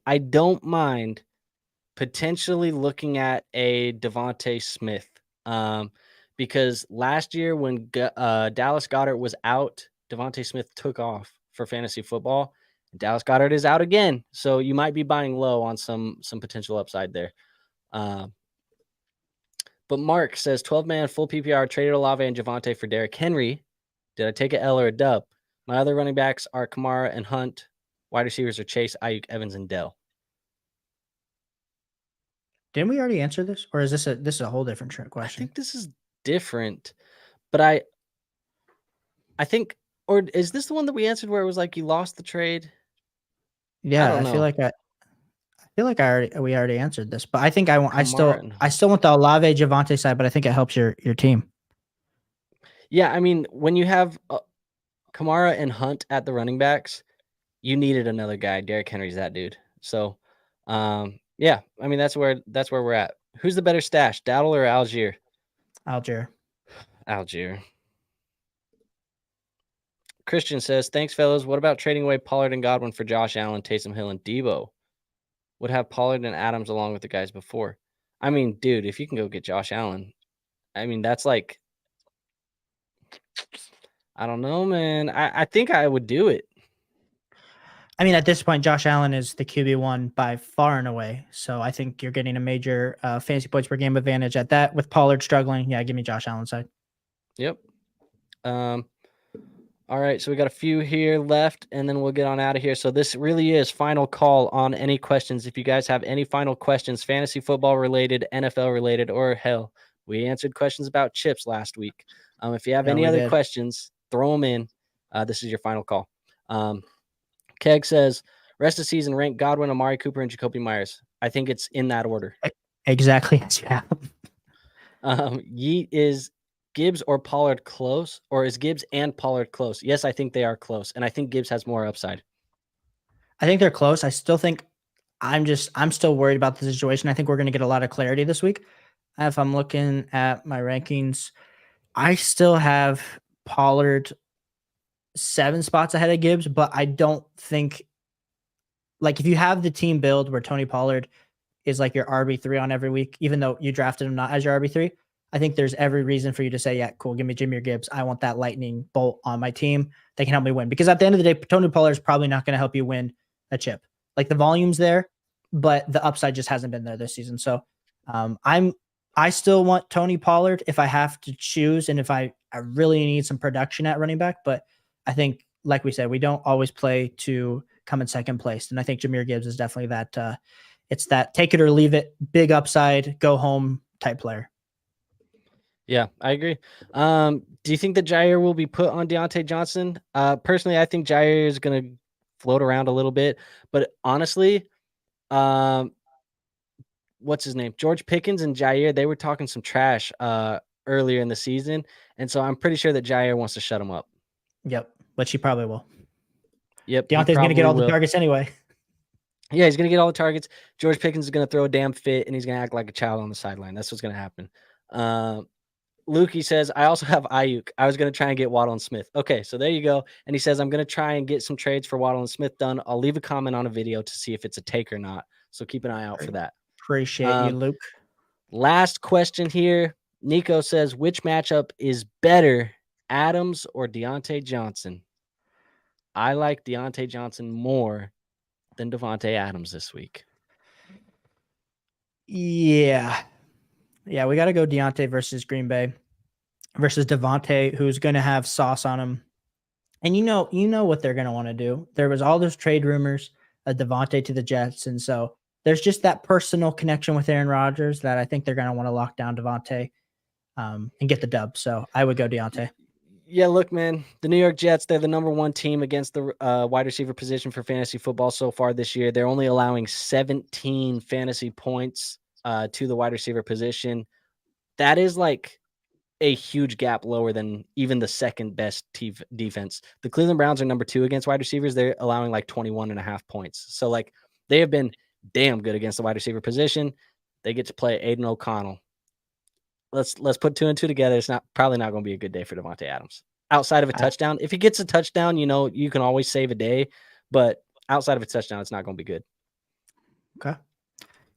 potentially looking at a Devontae Smith. Because last year when Dallas Goedert was out, Devontae Smith took off for fantasy football. Dallas Goedert is out again, so you might be buying low on some potential upside there. But Mark says 12-man full PPR, traded Olave and Javonte for Derrick Henry. Did I take an L or a dub? My other running backs are Kamara and Hunt. Wide receivers are Chase, Ayuk, Evans, and Dell. Didn't we already answer this, or is this a whole different question? I think this is different, but I think, or is this the one that we answered where it was like you lost the trade? Yeah, I feel like we already answered this, but I think I still want the Olave Javonte side, but I think it helps your team. Yeah, I mean, when you have Kamara and Hunt at the running backs, you needed another guy. Derrick Henry's that dude. So, yeah, I mean that's where we're at. Who's the better stash, Dowdle or Algier? Algier. Christian says, thanks, fellas. What about trading away Pollard and Godwin for Josh Allen, Taysom Hill, and Debo? Would have Pollard and Adams along with the guys before. I mean, dude, if you can go get Josh Allen, I mean, that's like, I don't know, man. I think I would do it. I mean, at this point, Josh Allen is the QB1 by far and away. So I think you're getting a major fantasy points per game advantage at that. With Pollard struggling, yeah, give me Josh Allen's side. Yep. All All right, so we got a few here left, and then we'll get on out of here. So this really is final call on any questions. If you guys have any final questions, fantasy football related, NFL related, or hell, we answered questions about chips last week. If you have Yeah, any we other did. questions, throw them in. This is your final call. Keg says, rest of the season, rank Godwin, Amari Cooper, and Jacoby Myers. I think it's in that order. Exactly as you have. Yeet, is Gibbs or Pollard close, or is Gibbs and Pollard close? Yes, I think they are close, and I think Gibbs has more upside. I think they're close. I still think I'm still worried about the situation. I think we're going to get a lot of clarity this week. If I'm looking at my rankings, I still have Pollard 7 spots ahead of Gibbs, but I don't think, like, if you have the team build where Tony Pollard is like your RB3 on every week, even though you drafted him not as your RB3, I think there's every reason for you to say, yeah, cool, give me Jimmy or Gibbs. I want that lightning bolt on my team. They can help me win. Because at the end of the day, Tony Pollard is probably not going to help you win a chip. Like, the volume's there, but the upside just hasn't been there this season. So I still want Tony Pollard if I have to choose, and if I really need some production at running back. But I think, like we said, we don't always play to come in second place. And I think Jahmyr Gibbs is definitely that. It's that take it or leave it, big upside, go home type player. Yeah, I agree. Do you think that Jair will be put on Deontay Johnson? Personally, I think Jair is going to float around a little bit, but honestly, what's his name? George Pickens and Jair, they were talking some trash earlier in the season, and so I'm pretty sure that Jair wants to shut him up. Yep, but she probably will. Yep, Deontay's going to get all the targets anyway. Yeah, he's going to get all the targets. George Pickens is going to throw a damn fit, and he's going to act like a child on the sideline. That's what's going to happen. Lukey says, I also have Ayuk. I was going to try and get Waddle and Smith. Okay, so there you go. And he says, I'm going to try and get some trades for Waddle and Smith done. I'll leave a comment on a video to see if it's a take or not. So keep an eye out for that. Appreciate you, Luke. Last question here. Nico says, which matchup is better, Adams or Deontay Johnson? I like Deontay Johnson more than Devontae Adams this week. Yeah, we got to go Deontay versus Green Bay versus Devontae, who's going to have sauce on him. And you know what they're going to want to do. There was all those trade rumors of Devontae to the Jets, and so there's just that personal connection with Aaron Rodgers that I think they're going to want to lock down Devontae and get the dub. So I would go Deontay. Yeah, look, man, the New York Jets, they're the number 1 team against the wide receiver position for fantasy football so far this year. They're only allowing 17 fantasy points to the wide receiver position. That is like a huge gap lower than even the second best defense. The Cleveland Browns are number 2 against wide receivers. They're allowing like 21.5 points. So like they have been damn good against the wide receiver position. They get to play Aiden O'Connell. Let's put 2 and 2 together. It's probably not going to be a good day for Devontae Adams. Outside of a touchdown, if he gets a touchdown, you can always save a day. But outside of a touchdown, it's not going to be good. Okay.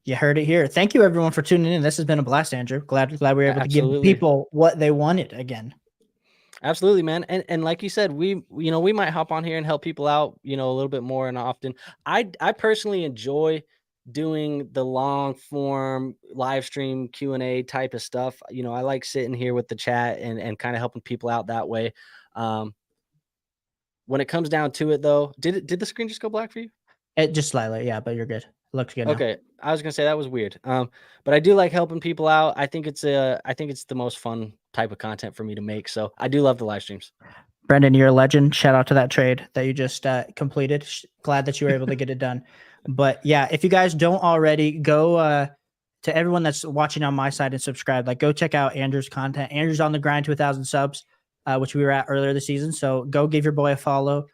You heard it here. Thank you, everyone, for tuning in. This has been a blast, Andrew. Glad we were able to give people what they wanted again. Absolutely, man. And like you said, we might hop on here and help people out, a little bit more and often. I personally enjoy doing the long form live stream Q&A type of stuff. I like sitting here with the chat and kind of helping people out that way. When it comes down to it, though, did the screen just go black for you? It just slightly, yeah, but you're good. It looks good. Okay, now. I was gonna say that was weird. But I do like helping people out. I think it's the most fun type of content for me to make. So I do love the live streams. Brendan, you're a legend. Shout out to that trade that you just completed. Glad that you were able to get it done. But yeah, if you guys don't already, go to everyone that's watching on my side and subscribe. Like, go check out Andrew's content. Andrew's on the grind to 1,000 subs, which we were at earlier this season. So go give your boy a follow.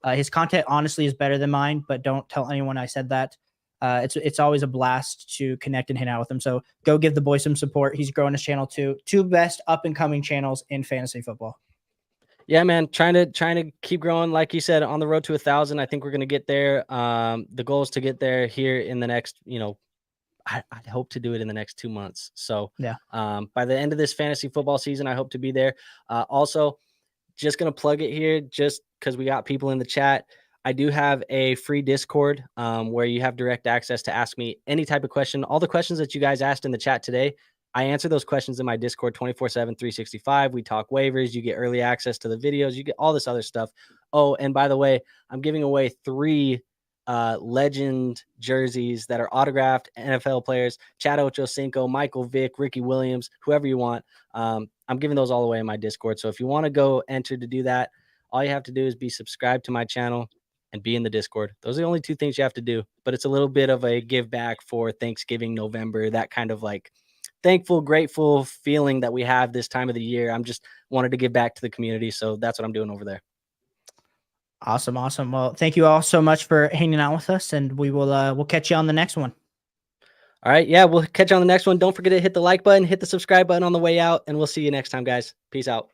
His content honestly is better than mine, but don't tell anyone I said that. It's always a blast to connect and hang out with him. So go give the boy some support. He's growing his channel too. 2 best up and coming channels in fantasy football. Yeah, man, trying to keep growing. Like you said, on the road to 1,000. I think we're going to get there. The goal is to get there here in the next, I hope to do it in the next 2 months. So yeah, by the end of this fantasy football season, I hope to be there. Also, just going to plug it here just because we got people in the chat. I do have a free Discord where you have direct access to ask me any type of question. All the questions that you guys asked in the chat today, I answer those questions in my Discord 24/7, 365. We talk waivers. You get early access to the videos. You get all this other stuff. Oh, and by the way, I'm giving away 3 legend jerseys that are autographed NFL players: Chad Ochocinco, Michael Vick, Ricky Williams, whoever you want. I'm giving those all away in my Discord. So if you want to go enter to do that, all you have to do is be subscribed to my channel and be in the Discord. Those are the only 2 things you have to do. But it's a little bit of a give back for Thanksgiving, November, that kind of like thankful, grateful feeling that we have this time of the year. I'm just wanted to give back to the community. So that's what I'm doing over there. Awesome. Well, thank you all so much for hanging out with us, and we'll catch you on the next one. All right. Yeah, we'll catch you on the next one. Don't forget to hit the like button, hit the subscribe button on the way out, and we'll see you next time, guys. Peace out.